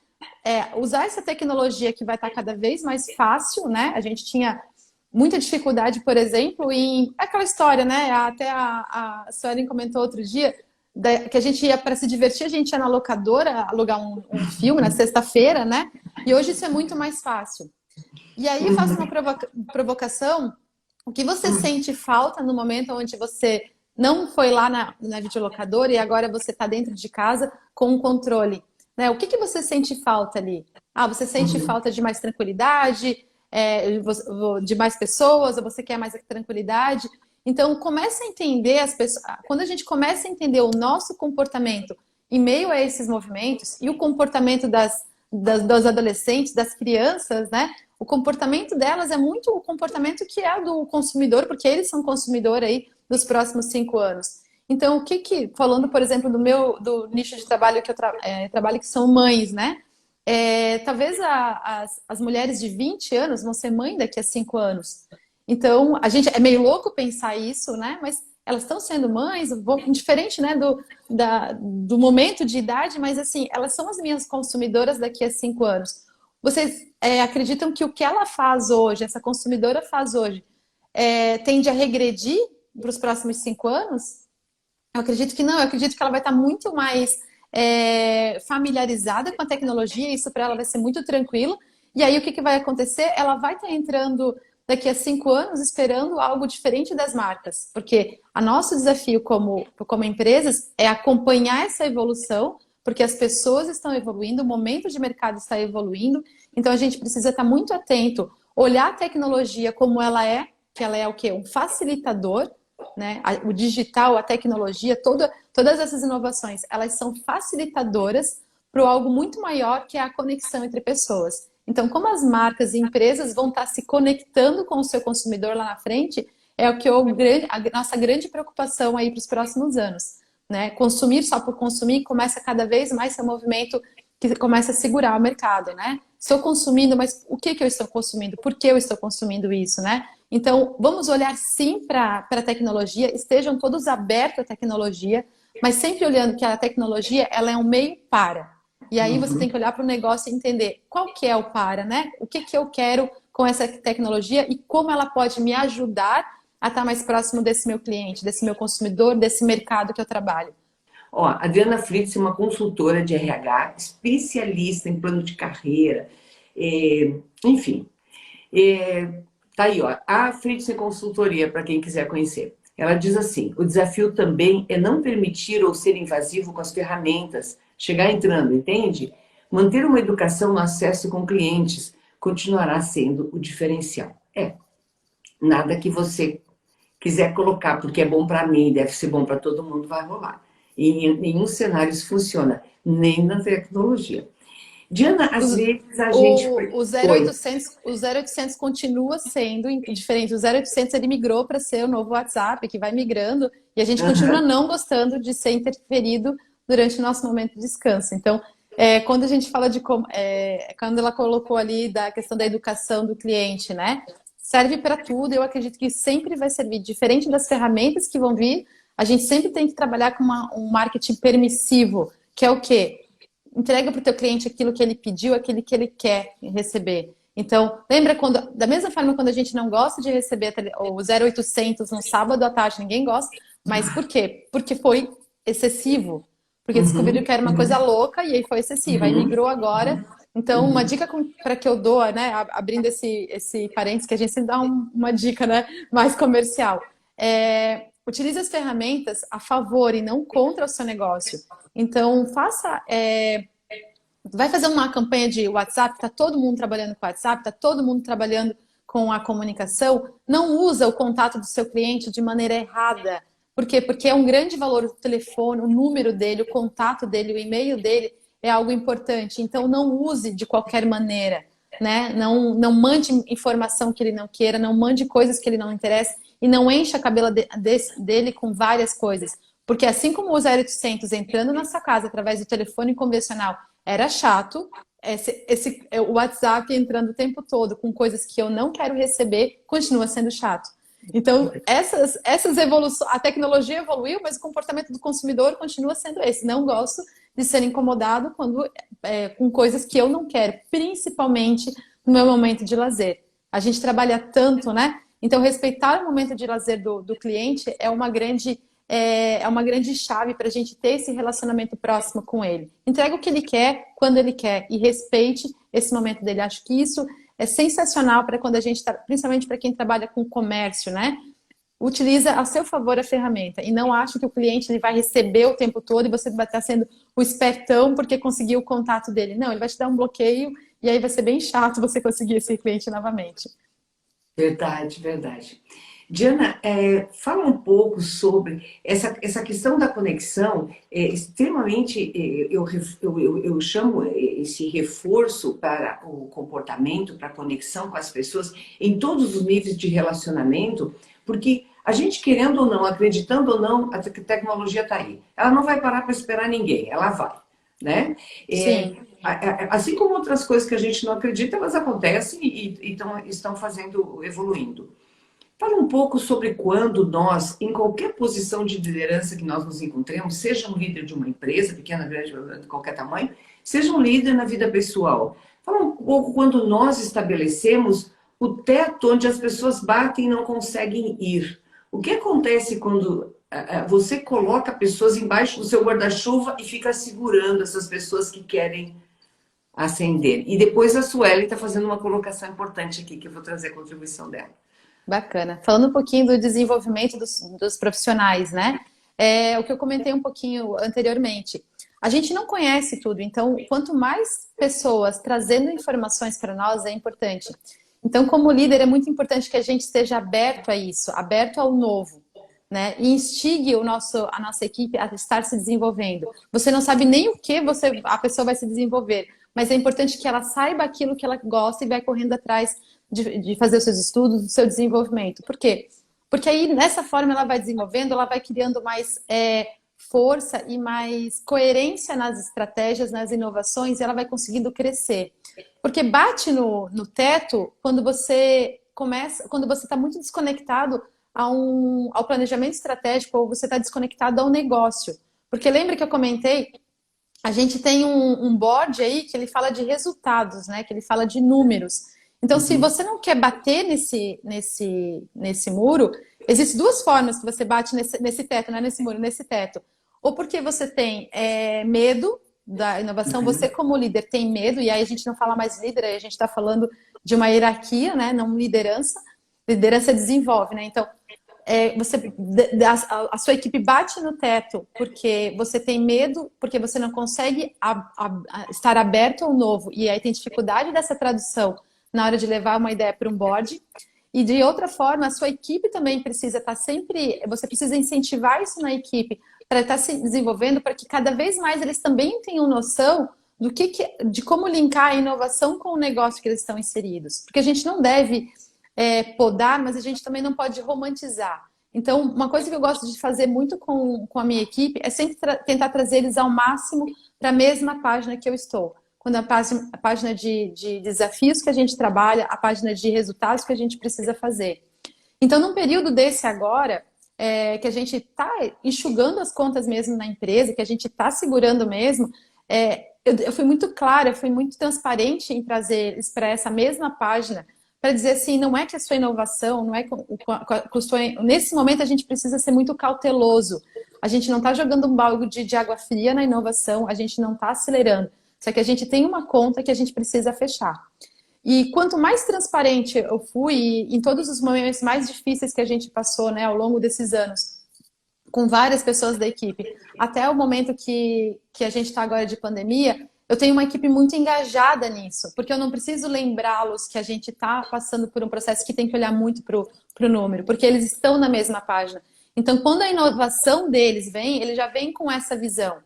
Usar essa tecnologia que vai estar cada vez mais fácil, né? A gente tinha muita dificuldade, por exemplo, em aquela história, né? Até a Suelen comentou outro dia que a gente ia para se divertir, a gente ia na locadora alugar um filme na sexta-feira, né? E hoje isso é muito mais fácil. E aí eu faço uma provocação. O que você sente falta no momento onde você não foi lá na videolocadora e agora você está dentro de casa com um controle? Né? O que você sente falta ali? Você sente falta de mais tranquilidade, de mais pessoas, ou você quer mais tranquilidade? Então, comece a entender as pessoas. Quando a gente começa a entender o nosso comportamento em meio a esses movimentos e o comportamento dos adolescentes, das crianças, né? O comportamento delas é muito o comportamento que é do consumidor, porque eles são consumidor aí dos próximos 5 anos. Então, falando, por exemplo, do nicho de trabalho que eu trabalho, que são mães, né? Talvez as mulheres de 20 anos vão ser mãe daqui a 5 anos. Então, a gente é meio louco pensar isso, né? Mas elas estão sendo mães, diferente, né, do momento de idade, mas assim, elas são as minhas consumidoras daqui a 5 anos. Vocês acreditam que o que ela faz hoje, essa consumidora faz hoje, tende a regredir para os próximos 5 anos? Eu acredito que não, eu acredito que ela vai estar muito mais familiarizada com a tecnologia, isso para ela vai ser muito tranquilo. E aí o que vai acontecer? Ela vai estar entrando daqui a 5 anos esperando algo diferente das marcas, porque o nosso desafio como empresas é acompanhar essa evolução, porque as pessoas estão evoluindo, o momento de mercado está evoluindo, então a gente precisa estar muito atento, olhar a tecnologia como ela é, que ela é o quê? Um facilitador, né? O digital, a tecnologia, todas essas inovações, elas são facilitadoras para algo muito maior, que é a conexão entre pessoas. Então, como as marcas e empresas vão estar se conectando com o seu consumidor lá na frente, é o que a nossa grande preocupação aí para os próximos anos. Né? Consumir só por consumir começa cada vez mais a ser um movimento que começa a segurar o mercado. Né? Estou consumindo, mas o que eu estou consumindo? Por que eu estou consumindo isso? Né? Então, vamos olhar sim para a tecnologia, estejam todos abertos à tecnologia, mas sempre olhando que a tecnologia ela é um meio para. E aí você tem que olhar para o negócio e entender qual que é o para, né? O que eu quero com essa tecnologia e como ela pode me ajudar a estar mais próximo desse meu cliente, desse meu consumidor, desse mercado que eu trabalho. Ó, a Adriana Fritz é uma consultora de RH, especialista em plano de carreira, Enfim, tá aí, ó, a Fritz Consultoria, para quem quiser conhecer. Ela diz assim: o desafio também é não permitir ou ser invasivo com as ferramentas, chegar entrando, entende? Manter uma educação no acesso com clientes continuará sendo o diferencial. Nada que você quiser colocar, porque é bom para mim, deve ser bom para todo mundo, vai rolar. E em nenhum cenário isso funciona, nem na tecnologia. Diana, às vezes a gente. O Oi. 0800, o 0800 continua sendo diferente. O 0800 ele migrou para ser o novo WhatsApp, que vai migrando, e a gente continua Aham. não gostando de ser interferido durante o nosso momento de descanso. Então, quando a gente fala de quando ela colocou ali da questão da educação do cliente, né? Serve para tudo, eu acredito que sempre vai servir, diferente das ferramentas que vão vir, a gente sempre tem que trabalhar com um marketing permissivo, que é o quê? Entrega para o teu cliente aquilo que ele pediu, aquilo que ele quer receber. Então, lembra quando, da mesma forma quando a gente não gosta de receber o 0800 no sábado à tarde, ninguém gosta, mas por quê? Porque foi excessivo. Porque descobriram Uhum, que era uma coisa uhum, louca e aí foi excessiva. Aí uhum, migrou agora. Então, uma uhum. dica para que eu dou, né, abrindo esse parênteses, que a gente sempre dá uma dica, né, mais comercial. Utilize as ferramentas a favor e não contra o seu negócio. Então, vai fazer uma campanha de WhatsApp, está todo mundo trabalhando com WhatsApp, está todo mundo trabalhando com a comunicação, não usa o contato do seu cliente de maneira errada. Por quê? Porque é um grande valor o telefone, o número dele, o contato dele, o e-mail dele é algo importante. Então, não use de qualquer maneira, né? Não mande informação que ele não queira, não mande coisas que ele não interessa e não encha a cabela dele com várias coisas. Porque assim como o 0800 entrando na sua casa através do telefone convencional era chato, o WhatsApp entrando o tempo todo com coisas que eu não quero receber continua sendo chato. Então, essas evoluções, a tecnologia evoluiu, mas o comportamento do consumidor continua sendo esse. Não gosto de ser incomodado com coisas que eu não quero, principalmente no meu momento de lazer. A gente trabalha tanto, né? Então, respeitar o momento de lazer do cliente é uma grande chave para a gente ter esse relacionamento próximo com ele. Entrega o que ele quer, quando ele quer, e respeite esse momento dele. Acho que isso é sensacional para quando a gente está, principalmente para quem trabalha com comércio, né? Utiliza a seu favor a ferramenta e não acha que o cliente ele vai receber o tempo todo e você vai estar sendo o espertão porque conseguiu o contato dele. Não, ele vai te dar um bloqueio e aí vai ser bem chato você conseguir esse cliente novamente. Verdade, verdade. Diana, fala um pouco sobre essa questão da conexão, extremamente, eu chamo esse reforço para o comportamento, para a conexão com as pessoas, em todos os níveis de relacionamento, porque a gente, querendo ou não, acreditando ou não, a tecnologia está aí. Ela não vai parar para esperar ninguém, ela vai, né? É, Sim. assim como outras coisas que a gente não acredita, elas acontecem e estão fazendo, evoluindo. Fala um pouco sobre quando nós, em qualquer posição de liderança que nós nos encontremos, seja um líder de uma empresa, pequena, grande, de qualquer tamanho, seja um líder na vida pessoal. Fala um pouco quando nós estabelecemos o teto onde as pessoas batem e não conseguem ir. O que acontece quando você coloca pessoas embaixo do seu guarda-chuva e fica segurando essas pessoas que querem ascender? E depois a Sueli está fazendo uma colocação importante aqui, que eu vou trazer a contribuição dela. Bacana. Falando um pouquinho do desenvolvimento dos profissionais, né? É o que eu comentei um pouquinho anteriormente. A gente não conhece tudo, então quanto mais pessoas trazendo informações para nós é importante. Então, como líder, é muito importante que a gente esteja aberto a isso, aberto ao novo, né? E instigue a nossa equipe a estar se desenvolvendo. Você não sabe nem o que a pessoa vai se desenvolver, mas é importante que ela saiba aquilo que ela gosta e vai correndo atrás de fazer os seus estudos, do seu desenvolvimento. Por quê? Porque aí, nessa forma, ela vai desenvolvendo, ela vai criando mais força e mais coerência nas estratégias, nas inovações, e ela vai conseguindo crescer. Porque bate no teto quando você começa, quando você está muito desconectado ao planejamento estratégico ou você está desconectado ao negócio. Porque lembra que eu comentei, a gente tem um board aí que ele fala de resultados, né? Que ele fala de números. Então, se Uhum. você não quer bater nesse muro, existem duas formas que você bate nesse teto, não é nesse muro, nesse teto. Ou porque você tem medo da inovação, você como líder tem medo, e aí a gente não fala mais líder, aí a gente está falando de uma hierarquia, né? Não liderança. Liderança desenvolve, né? Então, a sua equipe bate no teto porque você tem medo, porque você não consegue estar aberto ao novo, e aí tem dificuldade dessa tradução na hora de levar uma ideia para um board. E de outra forma, a sua equipe também precisa estar sempre, você precisa incentivar isso na equipe para estar se desenvolvendo, para que cada vez mais eles também tenham noção de como linkar a inovação com o negócio que eles estão inseridos. Porque a gente não deve podar, mas a gente também não pode romantizar. Então, uma coisa que eu gosto de fazer muito com a minha equipe é sempre tentar trazer eles ao máximo para a mesma página que eu estou. Quando a página de desafios que a gente trabalha, a página de resultados que a gente precisa fazer. Então, num período desse agora, que a gente está enxugando as contas mesmo na empresa, que a gente está segurando mesmo, eu fui muito clara, eu fui muito transparente em trazer eles para essa mesma página, para dizer assim, não é que a sua inovação, não é que nesse momento a gente precisa ser muito cauteloso. A gente não está jogando um balde de água fria na inovação, a gente não está acelerando. Só que a gente tem uma conta que a gente precisa fechar. E quanto mais transparente eu fui, em todos os momentos mais difíceis que a gente passou, né, ao longo desses anos, com várias pessoas da equipe, até o momento que a gente está agora de pandemia, eu tenho uma equipe muito engajada nisso, porque eu não preciso lembrá-los que a gente está passando por um processo que tem que olhar muito para o número, porque eles estão na mesma página. Então, quando a inovação deles vem, ele já vem com essa visão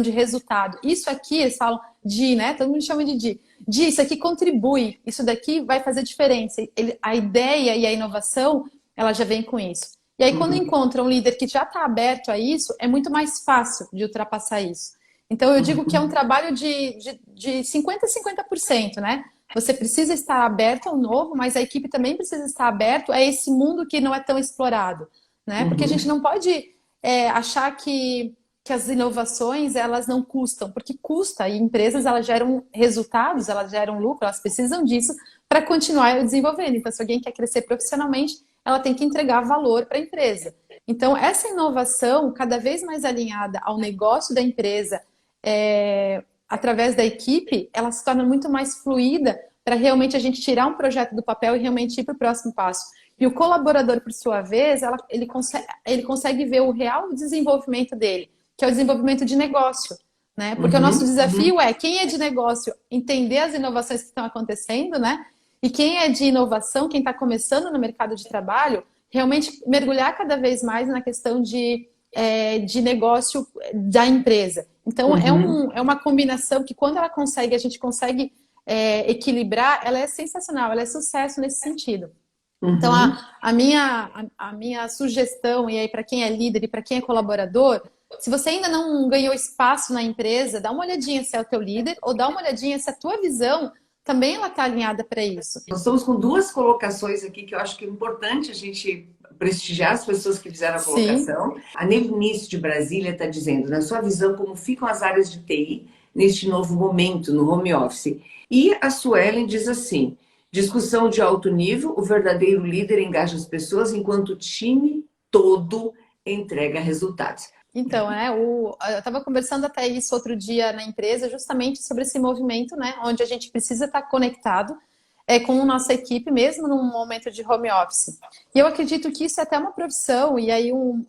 de resultado. Isso aqui, eles falam né? Todo mundo chama de isso aqui contribui, isso daqui vai fazer diferença. A ideia e a inovação, ela já vem com isso. E aí, quando encontra um líder que já está aberto a isso, é muito mais fácil de ultrapassar isso. Então, eu digo que é um trabalho de 50% a 50%, né? Você precisa estar aberto ao novo, mas a equipe também precisa estar aberto a esse mundo que não é tão explorado, né? Porque a gente não pode achar que as inovações, elas não custam, porque custa, e empresas, elas geram resultados, elas geram lucro, elas precisam disso para continuar desenvolvendo. Então, se alguém quer crescer profissionalmente, ela tem que entregar valor para a empresa. Então, essa inovação, cada vez mais alinhada ao negócio da empresa, através da equipe, ela se torna muito mais fluida para realmente a gente tirar um projeto do papel e realmente ir para o próximo passo. E o colaborador, por sua vez, ele consegue ver o real desenvolvimento dele, que é o desenvolvimento de negócio, né? Porque o nosso desafio é quem é de negócio entender as inovações que estão acontecendo, né? E quem é de inovação, quem está começando no mercado de trabalho, realmente mergulhar cada vez mais na questão de negócio da empresa. Então, é uma combinação que quando a gente consegue equilibrar, ela é sensacional, ela é sucesso nesse sentido. Então, a minha sugestão, e aí para quem é líder e para quem é colaborador, se você ainda não ganhou espaço na empresa, dá uma olhadinha se é o teu líder, ou dá uma olhadinha se a tua visão também ela está alinhada para isso. Nós estamos com duas colocações aqui que eu acho que é importante a gente prestigiar as pessoas que fizeram a colocação. Sim. A Neunice de Brasília está dizendo, na sua visão, como ficam as áreas de TI neste novo momento, no home office. E a Suelen diz assim, discussão de alto nível, o verdadeiro líder engaja as pessoas enquanto o time todo entrega resultados. Então, eu estava conversando até isso outro dia na empresa, justamente sobre esse movimento, né? Onde a gente precisa estar conectado com a nossa equipe, mesmo num momento de home office. E eu acredito que isso é até uma profissão e aí um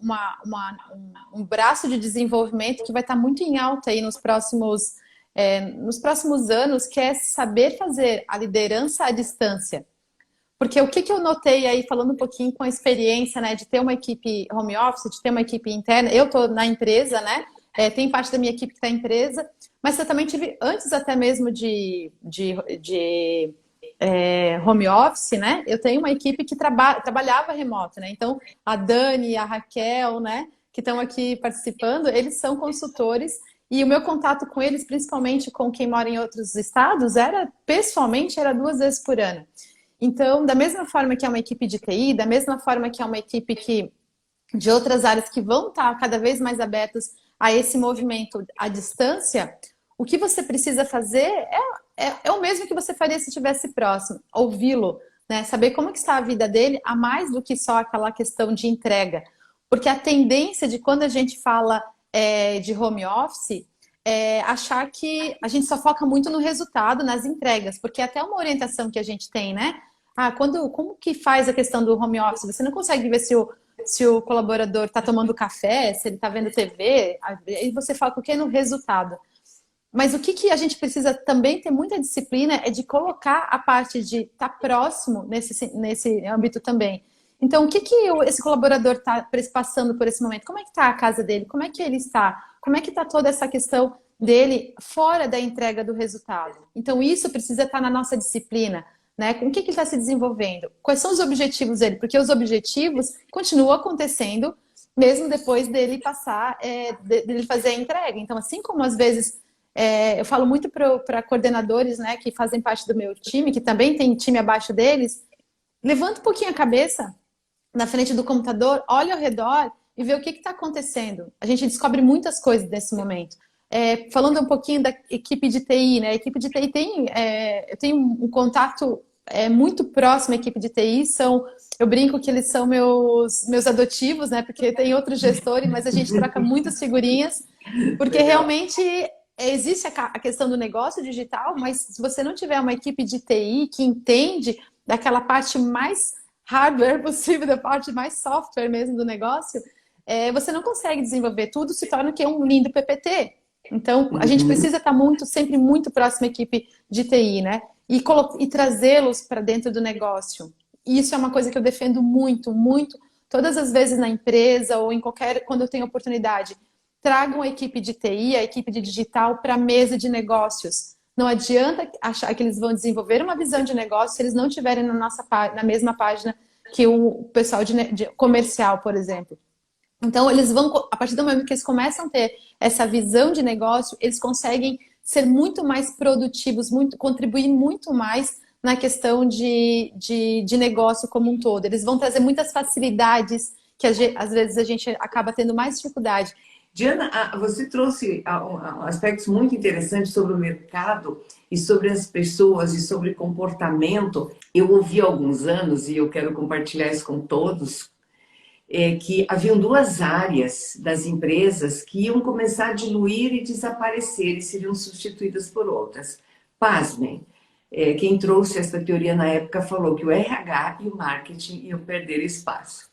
braço de desenvolvimento que vai estar muito em alta aí nos próximos anos, que é saber fazer a liderança à distância. Porque o que eu notei aí, falando um pouquinho com a experiência, né, de ter uma equipe home office, de ter uma equipe interna, eu estou na empresa, né, tem parte da minha equipe que está na empresa, mas eu também tive, antes até mesmo de home office, né, eu tenho uma equipe que trabalhava remoto, né, então a Dani e a Raquel, né, que estão aqui participando, eles são consultores e o meu contato com eles, principalmente com quem mora em outros estados, pessoalmente, era 2 vezes por ano. Então, da mesma forma que é uma equipe de TI, da mesma forma que é uma equipe de outras áreas que vão estar cada vez mais abertas a esse movimento à distância, o que você precisa fazer é o mesmo que você faria se estivesse próximo, ouvi-lo, né? Saber como que está a vida dele, a mais do que só aquela questão de entrega. Porque a tendência de quando a gente fala de home office achar que a gente só foca muito no resultado, nas entregas, porque é até uma orientação que a gente tem, né? Como que faz a questão do home office? Você não consegue ver se o colaborador está tomando café, se ele está vendo TV, aí você foca o que no resultado. Mas o que a gente precisa também ter muita disciplina é de colocar a parte de estar próximo nesse âmbito também. Então, esse colaborador está passando por esse momento? Como é que está a casa dele? Como é que ele está? Como é que está toda essa questão dele fora da entrega do resultado? Então, isso precisa estar na nossa disciplina, né? Com o que ele está se desenvolvendo? Quais são os objetivos dele? Porque os objetivos continuam acontecendo mesmo depois dele passar, dele fazer a entrega. Então, assim como às vezes eu falo muito para coordenadores, né, que fazem parte do meu time, que também tem time abaixo deles, levanta um pouquinho a cabeça na frente do computador, olha ao redor e vê o que está acontecendo. A gente descobre muitas coisas nesse momento. Falando um pouquinho da equipe de TI, né? A equipe de TI eu tenho um contato muito próximo à equipe de TI, eu brinco que eles são meus adotivos, né? Porque tem outros gestores, mas a gente troca muitas figurinhas, porque Legal. realmente existe a questão do negócio digital, mas se você não tiver uma equipe de TI que entende daquela parte mais hardware possível, da parte mais software mesmo do negócio, você não consegue desenvolver tudo, se torna que é um lindo PPT. Então, a gente Uhum. precisa estar sempre muito próximo à equipe de TI, né? E trazê-los para dentro do negócio. E isso é uma coisa que eu defendo muito, muito, todas as vezes na empresa ou quando eu tenho oportunidade. Tragam a equipe de TI, a equipe de digital para a mesa de negócios. Não adianta achar que eles vão desenvolver uma visão de negócio se eles não estiverem na mesma página que o pessoal de comercial, por exemplo. Então, eles vão, a partir do momento que eles começam a ter essa visão de negócio, eles conseguem ser muito mais produtivos, contribuir muito mais na questão de negócio como um todo. Eles vão trazer muitas facilidades que às vezes a gente acaba tendo mais dificuldade. Diana, você trouxe aspectos muito interessantes sobre o mercado e sobre as pessoas e sobre comportamento. Eu ouvi há alguns anos, e eu quero compartilhar isso com todos, que haviam duas áreas das empresas que iam começar a diluir e desaparecer e seriam substituídas por outras. Pasmem, quem trouxe essa teoria na época falou que o RH e o marketing iam perder espaço.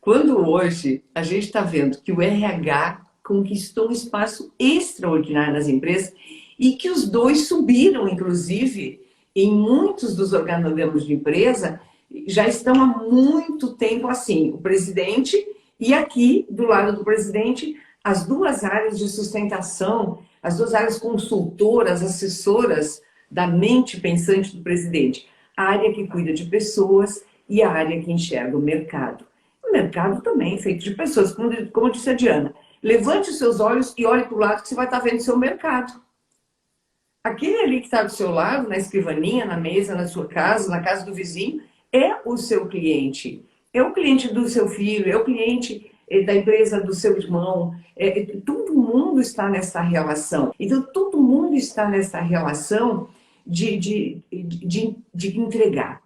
Quando hoje a gente está vendo que o RH conquistou um espaço extraordinário nas empresas e que os dois subiram, inclusive, em muitos dos organogramas de empresa, já estão há muito tempo assim. O presidente e aqui, do lado do presidente, as duas áreas de sustentação, as duas áreas consultoras, assessoras da mente pensante do presidente. A área que cuida de pessoas e a área que enxerga o mercado. O mercado também é feito de pessoas, como disse a Diana. Levante os seus olhos e olhe para o lado que você vai estar vendo o seu mercado. Aquele ali que está do seu lado, na escrivaninha, na mesa, na sua casa, na casa do vizinho, é o seu cliente. É o cliente do seu filho, é o cliente da empresa do seu irmão. Todo mundo está nessa relação. Então, todo mundo está nessa relação de entregar,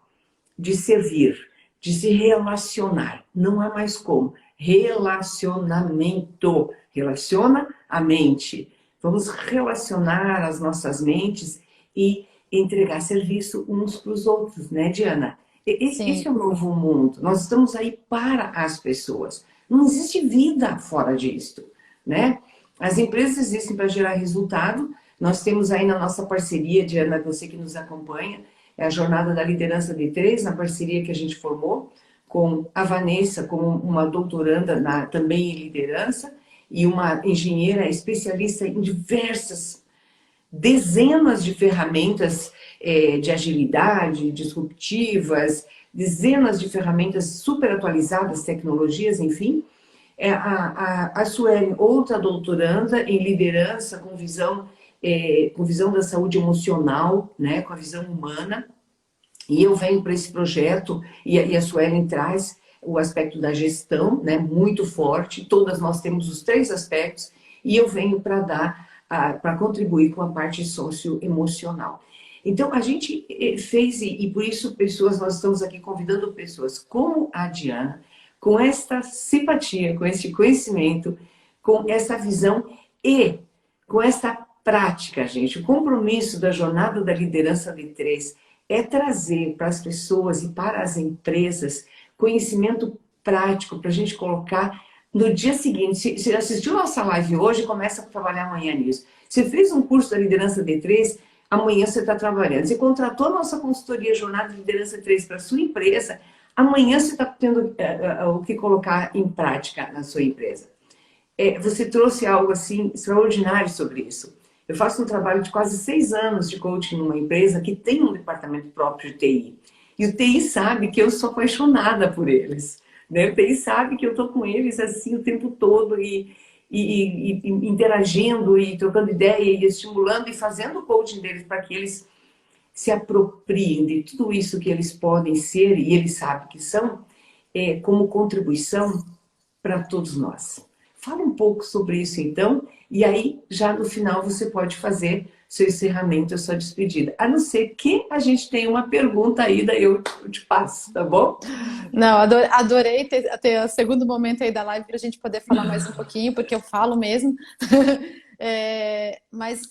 de servir, de se relacionar. Não há mais como. Relacionamento. Relaciona a mente. Vamos relacionar as nossas mentes e entregar serviço uns para os outros, né, Diana? Esse Sim, é o novo mundo. Nós estamos aí para as pessoas. Não existe vida fora disto, né? As empresas existem para gerar resultado. Nós temos aí na nossa parceria, Diana, você que nos acompanha, é a Jornada da Liderança D3, na parceria que a gente formou com a Vanessa, como uma doutoranda também em liderança, e uma engenheira especialista em diversas, dezenas de ferramentas de agilidade, disruptivas, dezenas de ferramentas super atualizadas, tecnologias, enfim. A Suelen, outra doutoranda em liderança com visão da saúde emocional, né, com a visão humana. E eu venho para esse projeto, e a Suelen traz o aspecto da gestão, né, muito forte. Todas nós temos os três aspectos, e eu venho para contribuir com a parte socioemocional. Então, a gente fez, e por isso nós estamos aqui convidando pessoas como a Diana, com esta simpatia, com este conhecimento, com essa visão e com esta prática, gente. O compromisso da Jornada da Liderança D3 é trazer para as pessoas e para as empresas conhecimento prático para a gente colocar no dia seguinte. Se assistiu nossa live hoje, começa a trabalhar amanhã nisso. Se fez um curso da Liderança D3, amanhã você está trabalhando. Se contratou a nossa consultoria Jornada de Liderança D3 para a sua empresa, amanhã você está tendo o que colocar em prática na sua empresa. Você trouxe algo assim extraordinário sobre isso. Eu faço um trabalho de quase 6 anos de coaching numa empresa que tem um departamento próprio de TI. E o TI sabe que eu sou apaixonada por eles. Né? O TI sabe que eu estou com eles assim o tempo todo e interagindo e trocando ideia e estimulando e fazendo o coaching deles para que eles se apropriem de tudo isso que eles podem ser e eles sabem que são, como contribuição para todos nós. Fala um pouco sobre isso então, e aí já no final você pode fazer seu encerramento, a sua despedida. A não ser que a gente tenha uma pergunta aí, daí eu te passo, tá bom? Não, adorei ter o segundo momento aí da live para a gente poder falar mais um pouquinho, porque eu falo mesmo. Mas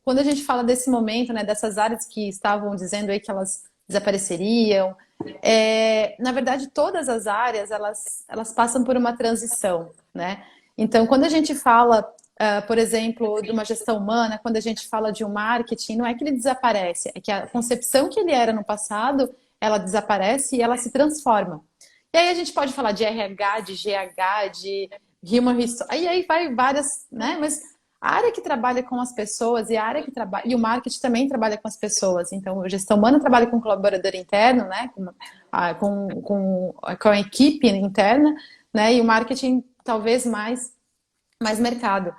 quando a gente fala desse momento, né, dessas áreas que estavam dizendo aí que elas desapareceriam, na verdade todas as áreas elas passam por uma transição, né? Então, quando a gente fala, por exemplo, de uma gestão humana, quando a gente fala de um marketing, não é que ele desaparece, é que a concepção que ele era no passado, ela desaparece e ela se transforma. E aí a gente pode falar de RH, de GH, de Human Resources, aí vai várias, né? Mas a área que trabalha com as pessoas e a área que trabalha, e o marketing também trabalha com as pessoas. Então, a gestão humana trabalha com o colaborador interno, né? Com a equipe interna, né? E o marketing talvez mais mercado.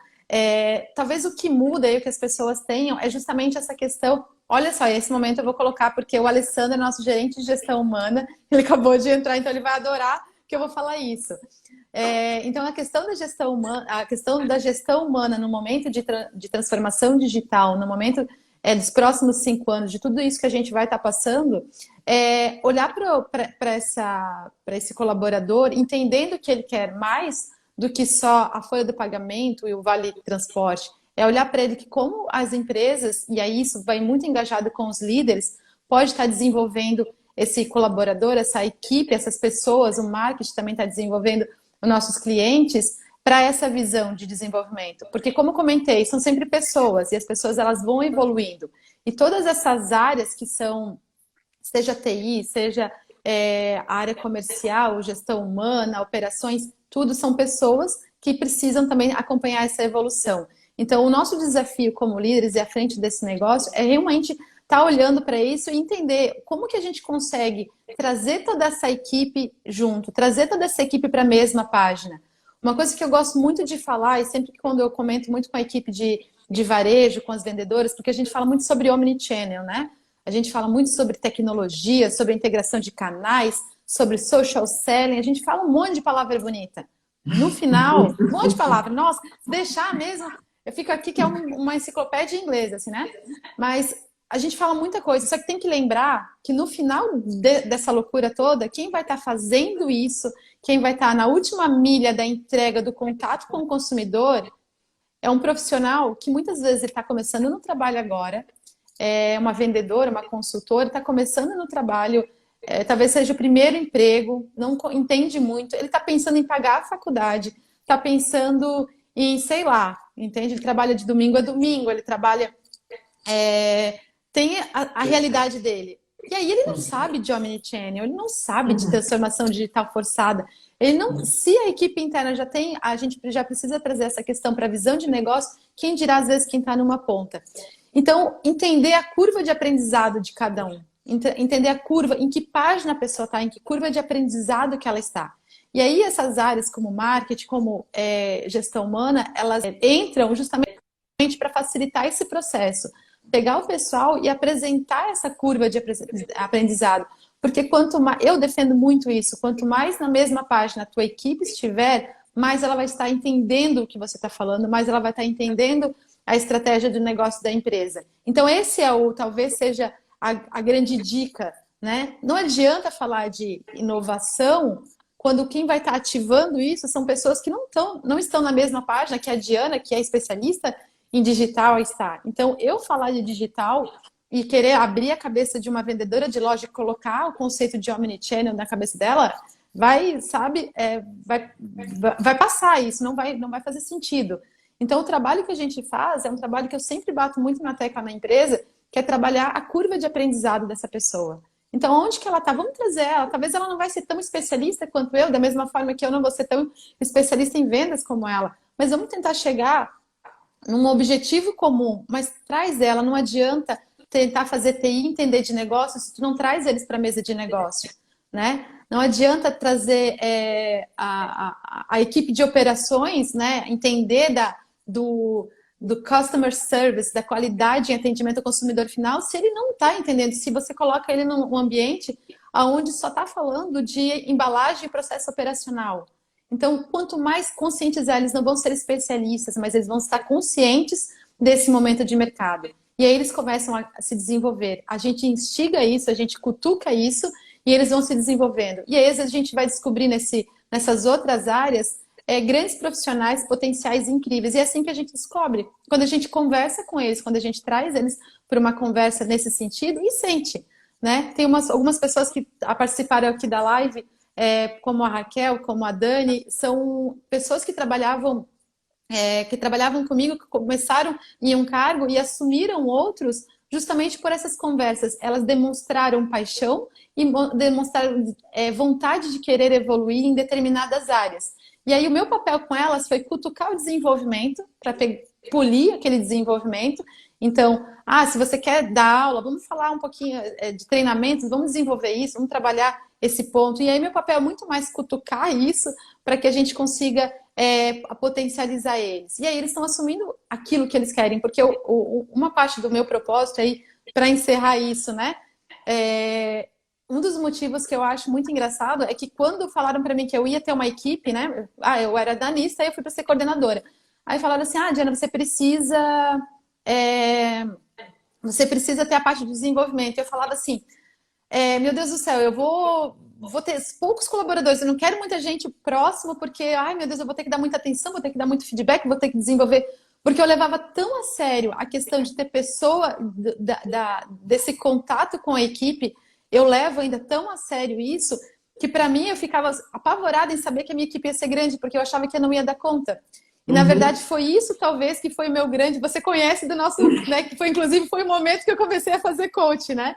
Talvez o que muda e o que as pessoas tenham é justamente essa questão. Olha só, esse momento eu vou colocar porque o Alessandro é nosso gerente de gestão humana, ele acabou de entrar, então ele vai adorar que eu vou falar isso. Então a questão da gestão humana, no momento de transformação digital, no momento dos próximos 5 anos, de tudo isso que a gente vai estar passando, olhar para esse colaborador, entendendo que ele quer mais do que só a folha do pagamento e o vale transporte. É olhar para ele que como as empresas, e aí isso vai muito engajado com os líderes, pode estar desenvolvendo esse colaborador, essa equipe, essas pessoas, o marketing também está desenvolvendo os nossos clientes para essa visão de desenvolvimento. Porque, como comentei, são sempre pessoas e as pessoas elas vão evoluindo. E todas essas áreas que são, seja TI, seja a área comercial, gestão humana, operações, tudo são pessoas que precisam também acompanhar essa evolução. Então, o nosso desafio como líderes e à frente desse negócio é realmente estar olhando para isso e entender como que a gente consegue trazer toda essa equipe junto, trazer toda essa equipe para a mesma página. Uma coisa que eu gosto muito de falar, e sempre que quando eu comento muito com a equipe de varejo, com as vendedoras, porque a gente fala muito sobre omnichannel, né? A gente fala muito sobre tecnologia, sobre a integração de canais, sobre social selling, a gente fala um monte de palavra bonita. No final, um monte de palavra. Nossa, deixar mesmo... Eu fico aqui que é uma enciclopédia em inglês, assim, né? Mas a gente fala muita coisa, só que tem que lembrar que no final dessa loucura toda, quem vai estar fazendo isso, quem vai estar na última milha da entrega, do contato com o consumidor, é um profissional que muitas vezes ele está começando no trabalho agora, é uma vendedora, uma consultora, está começando no trabalho, talvez seja o primeiro emprego, não entende muito, ele está pensando em pagar a faculdade, está pensando em, sei lá, entende? Ele trabalha de domingo a domingo, ele trabalha... tem a realidade dele. E aí ele não sabe de omnichannel, ele não sabe de transformação digital forçada. Ele não, se a equipe interna já tem, a gente já precisa trazer essa questão para a visão de negócio, quem dirá às vezes quem está numa ponta. Então, entender a curva de aprendizado de cada um. Entender a curva, em que página a pessoa está, em que curva de aprendizado que ela está. E aí essas áreas como marketing, como gestão humana, elas entram justamente para facilitar esse processo. Pegar o pessoal e apresentar essa curva de aprendizado. Porque quanto mais, eu defendo muito isso, quanto mais na mesma página a tua equipe estiver, mais ela vai estar entendendo o que você está falando, mais ela vai estar entendendo a estratégia do negócio da empresa. Então esse talvez seja a grande dica, né? Não adianta falar de inovação quando quem vai estar ativando isso são pessoas que não estão na mesma página que a Diana, que é especialista em digital está. Então, eu falar de digital e querer abrir a cabeça de uma vendedora de loja e colocar o conceito de omnichannel na cabeça dela, vai, sabe, vai passar isso, não vai fazer sentido. Então, o trabalho que a gente faz é um trabalho que eu sempre bato muito na tecla na empresa, que é trabalhar a curva de aprendizado dessa pessoa. Então, onde que ela está? Vamos trazer ela. Talvez ela não vai ser tão especialista quanto eu, da mesma forma que eu não vou ser tão especialista em vendas como ela. Mas vamos tentar chegar num objetivo comum, mas traz ela. Não adianta tentar fazer TI entender de negócio se tu não traz eles para a mesa de negócio, né? Não adianta trazer a equipe de operações, né? Entender do customer service, da qualidade em atendimento ao consumidor final, se ele não está entendendo, se você coloca ele num ambiente onde só está falando de embalagem e processo operacional. Então, quanto mais conscientizar, eles não vão ser especialistas, mas eles vão estar conscientes desse momento de mercado. E aí eles começam a se desenvolver. A gente instiga isso, a gente cutuca isso, e eles vão se desenvolvendo. E aí, às vezes, a gente vai descobrir nessas outras áreas grandes profissionais potenciais incríveis. E é assim que a gente descobre. Quando a gente conversa com eles, quando a gente traz eles para uma conversa nesse sentido, e sente, né? Tem algumas pessoas que participaram aqui da live, como a Raquel, como a Dani, são pessoas que trabalhavam comigo, que começaram em um cargo e assumiram outros justamente por essas conversas. Elas demonstraram paixão e demonstraram vontade de querer evoluir em determinadas áreas. E aí o meu papel com elas foi cutucar o desenvolvimento, para polir aquele desenvolvimento. Então, se você quer dar aula, vamos falar um pouquinho de treinamentos, vamos desenvolver isso, vamos trabalhar esse ponto. E aí meu papel é muito mais cutucar isso para que a gente consiga potencializar eles. E aí eles estão assumindo aquilo que eles querem, porque uma parte do meu propósito aí, para encerrar isso, né? Um dos motivos que eu acho muito engraçado é que quando falaram para mim que eu ia ter uma equipe, né? Eu era danista e eu fui para ser coordenadora. Aí falaram assim, Diana, você precisa ter a parte do desenvolvimento. Eu falava assim, meu Deus do céu, eu vou ter poucos colaboradores, eu não quero muita gente próxima, porque, ai meu Deus, eu vou ter que dar muita atenção, vou ter que dar muito feedback, vou ter que desenvolver. Porque eu levava tão a sério a questão de ter pessoa, desse contato com a equipe, eu levo ainda tão a sério isso, que para mim eu ficava apavorada em saber que a minha equipe ia ser grande, porque eu achava que eu não ia dar conta. E na verdade foi isso talvez que foi o meu grande, você conhece do nosso, né, que inclusive foi o momento que eu comecei a fazer coach, né?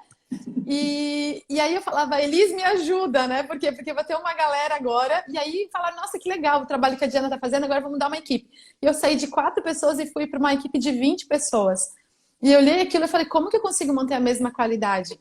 E aí eu falava, Elis, me ajuda, né? Porque vai ter uma galera agora. E aí falaram, nossa, que legal o trabalho que a Diana tá fazendo, agora vamos dar uma equipe. E eu saí de 4 pessoas e fui para uma equipe de 20 pessoas. E eu olhei aquilo e falei, como que eu consigo manter a mesma qualidade?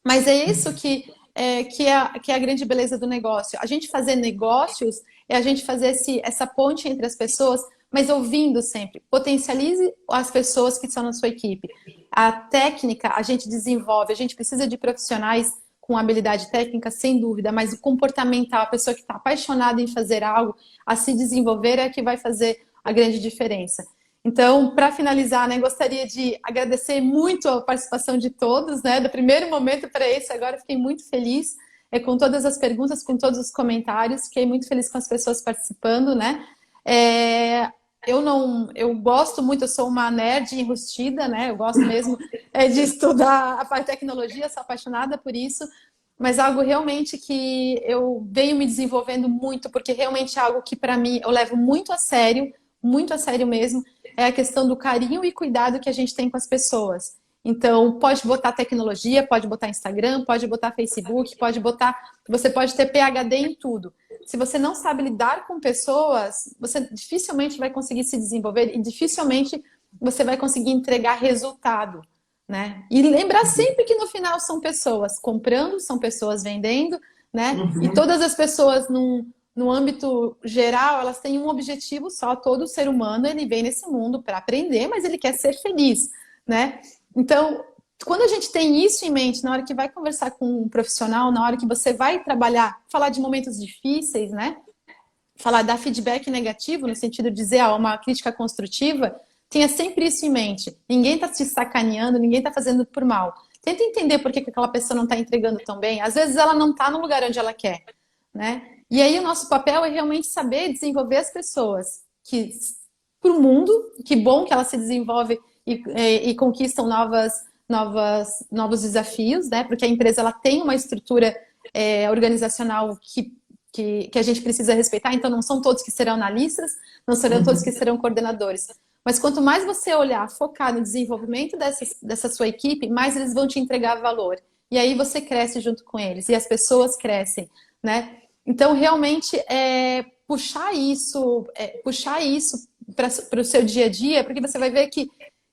Mas é isso que é a grande beleza do negócio. A gente fazer negócios é a gente fazer essa ponte entre as pessoas, mas ouvindo sempre. Potencialize as pessoas que estão na sua equipe. A técnica a gente desenvolve, a gente precisa de profissionais com habilidade técnica, sem dúvida, mas o comportamental, a pessoa que está apaixonada em fazer algo, a se desenvolver é que vai fazer a grande diferença. Então, para finalizar, né, gostaria de agradecer muito a participação de todos, né, do primeiro momento para esse, agora fiquei muito feliz com todas as perguntas, com todos os comentários, fiquei muito feliz com as pessoas participando, né. Eu gosto muito, eu sou uma nerd enrustida, né, eu gosto mesmo de estudar a parte de tecnologia, sou apaixonada por isso, mas algo realmente que eu venho me desenvolvendo muito, porque realmente é algo que para mim eu levo muito a sério mesmo, é a questão do carinho e cuidado que a gente tem com as pessoas. Então, pode botar tecnologia, pode botar Instagram, pode botar Facebook, você pode ter PhD em tudo. Se você não sabe lidar com pessoas, você dificilmente vai conseguir se desenvolver e dificilmente você vai conseguir entregar resultado, né? E lembrar sempre que no final são pessoas comprando, são pessoas vendendo, né? E todas as pessoas no âmbito geral, elas têm um objetivo só. Todo ser humano, ele vem nesse mundo para aprender, mas ele quer ser feliz, né? Então, quando a gente tem isso em mente, na hora que vai conversar com um profissional, na hora que você vai trabalhar, falar de momentos difíceis, né? Falar, dar feedback negativo, no sentido de dizer uma crítica construtiva, tenha sempre isso em mente. Ninguém está te sacaneando, ninguém está fazendo por mal. Tenta entender por que aquela pessoa não está entregando tão bem. Às vezes ela não está no lugar onde ela quer, né? E aí o nosso papel é realmente saber desenvolver as pessoas que para o mundo. Que bom que ela se desenvolve e conquistam novos desafios, né? Porque a empresa ela tem uma estrutura organizacional que a gente precisa respeitar, então não são todos que serão analistas, não serão todos que serão coordenadores. Mas quanto mais você olhar, focar no desenvolvimento dessa sua equipe, mais eles vão te entregar valor. E aí você cresce junto com eles, e as pessoas crescem, né? Então, realmente, puxar isso para o seu dia a dia, porque você vai ver que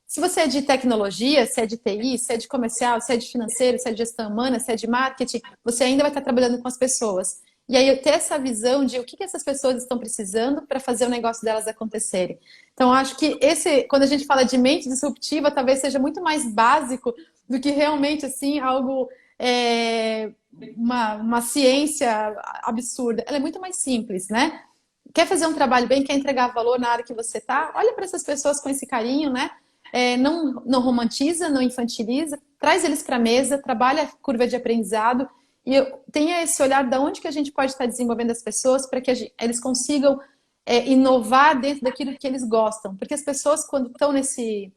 se você é de tecnologia, se é de TI, se é de comercial, se é de financeiro, se é de gestão humana, se é de marketing, você ainda vai estar trabalhando com as pessoas. E aí ter essa visão de o que essas pessoas estão precisando para fazer o negócio delas acontecerem. Então, acho que quando a gente fala de mente disruptiva, talvez seja muito mais básico do que realmente assim algo uma ciência absurda. Ela é muito mais simples, né? Quer fazer um trabalho bem, quer entregar valor na área que você está? Olha para essas pessoas com esse carinho, né? Não romantiza, não infantiliza, traz eles para a mesa, trabalha a curva de aprendizado e tenha esse olhar de onde que a gente pode estar desenvolvendo as pessoas para que eles consigam inovar dentro daquilo que eles gostam. Porque as pessoas, quando estão nesse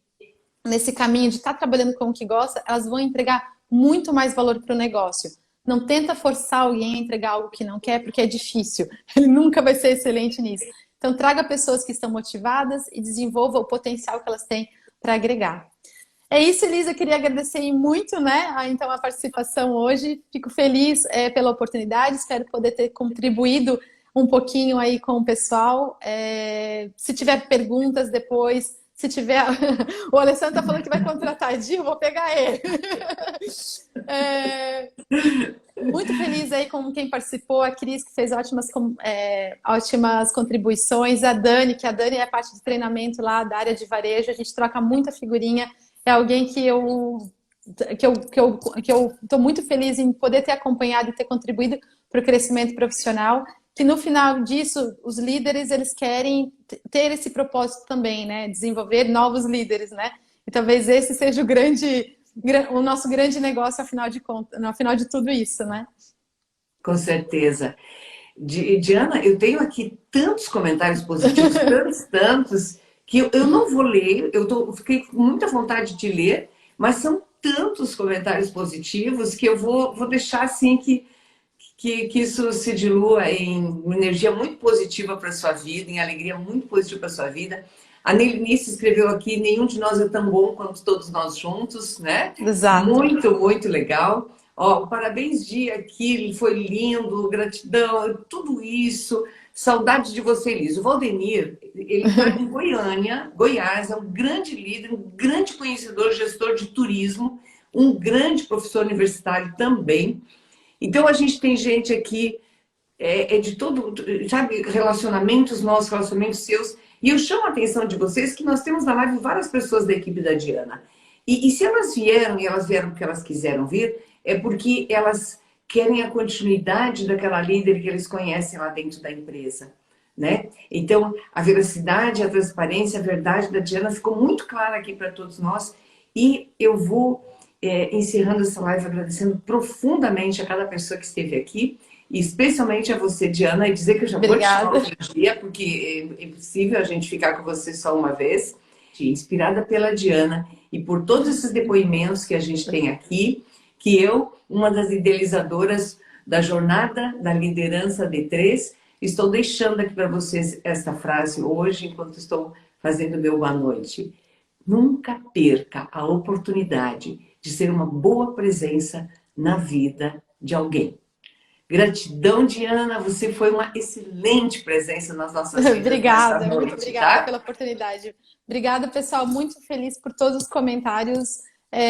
caminho de estar trabalhando com o que gosta, elas vão entregar muito mais valor para o negócio. Não tenta forçar alguém a entregar algo que não quer, porque é difícil. Ele nunca vai ser excelente nisso. Então, traga pessoas que estão motivadas e desenvolva o potencial que elas têm para agregar. É isso, Elisa. Eu queria agradecer muito, né, então, a participação hoje. Fico feliz pela oportunidade. Espero poder ter contribuído um pouquinho aí com o pessoal. Se tiver perguntas depois, se tiver... O Alessandro está falando que vai contratar Edil, eu vou pegar ele. Muito feliz aí com quem participou, a Cris, que fez ótimas contribuições, a Dani, que a Dani é parte de treinamento lá da área de varejo, a gente troca muita figurinha, é alguém que eu estou muito feliz em poder ter acompanhado e ter contribuído para o crescimento profissional, que no final disso, os líderes, eles querem ter esse propósito também, né? Desenvolver novos líderes, né? E talvez esse seja o nosso grande negócio, afinal de tudo isso, né? Com certeza. Diana, eu tenho aqui tantos comentários positivos, tantos, que eu não vou ler, fiquei com muita vontade de ler, mas são tantos comentários positivos que eu vou deixar assim que isso se dilua em uma energia muito positiva para a sua vida, em alegria muito positiva para a sua vida. A Neilinice escreveu aqui, nenhum de nós é tão bom quanto todos nós juntos, né? Exato. Muito, muito legal. Ó, parabéns, dia aqui, foi lindo, gratidão, tudo isso. Saudade de você, Elisa. O Valdemir, ele está em Goiânia, Goiás, é um grande líder, um grande conhecedor, gestor de turismo, um grande professor universitário também. Então, a gente tem gente aqui, de todo, sabe, relacionamentos nossos, relacionamentos seus. E eu chamo a atenção de vocês que nós temos na live várias pessoas da equipe da Diana. E se elas vieram, e elas vieram porque elas quiseram vir, é porque elas querem a continuidade daquela líder que eles conhecem lá dentro da empresa, né? Então, a veracidade, a transparência, a verdade da Diana ficou muito clara aqui para todos nós. E eu vou encerrando essa live agradecendo profundamente a cada pessoa que esteve aqui, e especialmente a você, Diana, e dizer que eu já vou te chamar outro dia, porque é impossível a gente ficar com você só uma vez. Inspirada pela Diana e por todos esses depoimentos que a gente tem aqui, que eu, uma das idealizadoras da jornada da liderança D3, estou deixando aqui para vocês esta frase hoje, enquanto estou fazendo meu boa noite. Nunca perca a oportunidade de ser uma boa presença na vida de alguém. Gratidão, Diana, você foi uma excelente presença nas nossas vidas. Obrigada, muito obrigada pela oportunidade. Obrigada, pessoal, muito feliz por todos os comentários,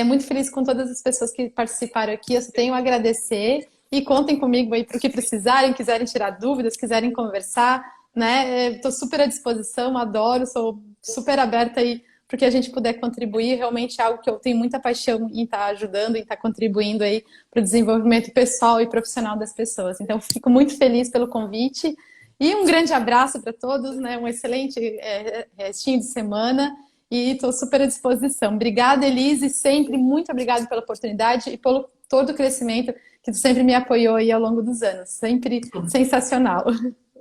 muito feliz com todas as pessoas que participaram aqui, eu só tenho a agradecer e contem comigo aí para o que precisarem, quiserem tirar dúvidas, quiserem conversar, né? Estou super à disposição, adoro, sou super aberta aí porque a gente puder contribuir, realmente é algo que eu tenho muita paixão em estar ajudando, em estar contribuindo aí para o desenvolvimento pessoal e profissional das pessoas. Então, fico muito feliz pelo convite e um grande abraço para todos, né? Um excelente restinho de semana e estou super à disposição. Obrigada, Elise, sempre muito obrigada pela oportunidade e pelo todo o crescimento que tu sempre me apoiou aí ao longo dos anos. Sempre sensacional.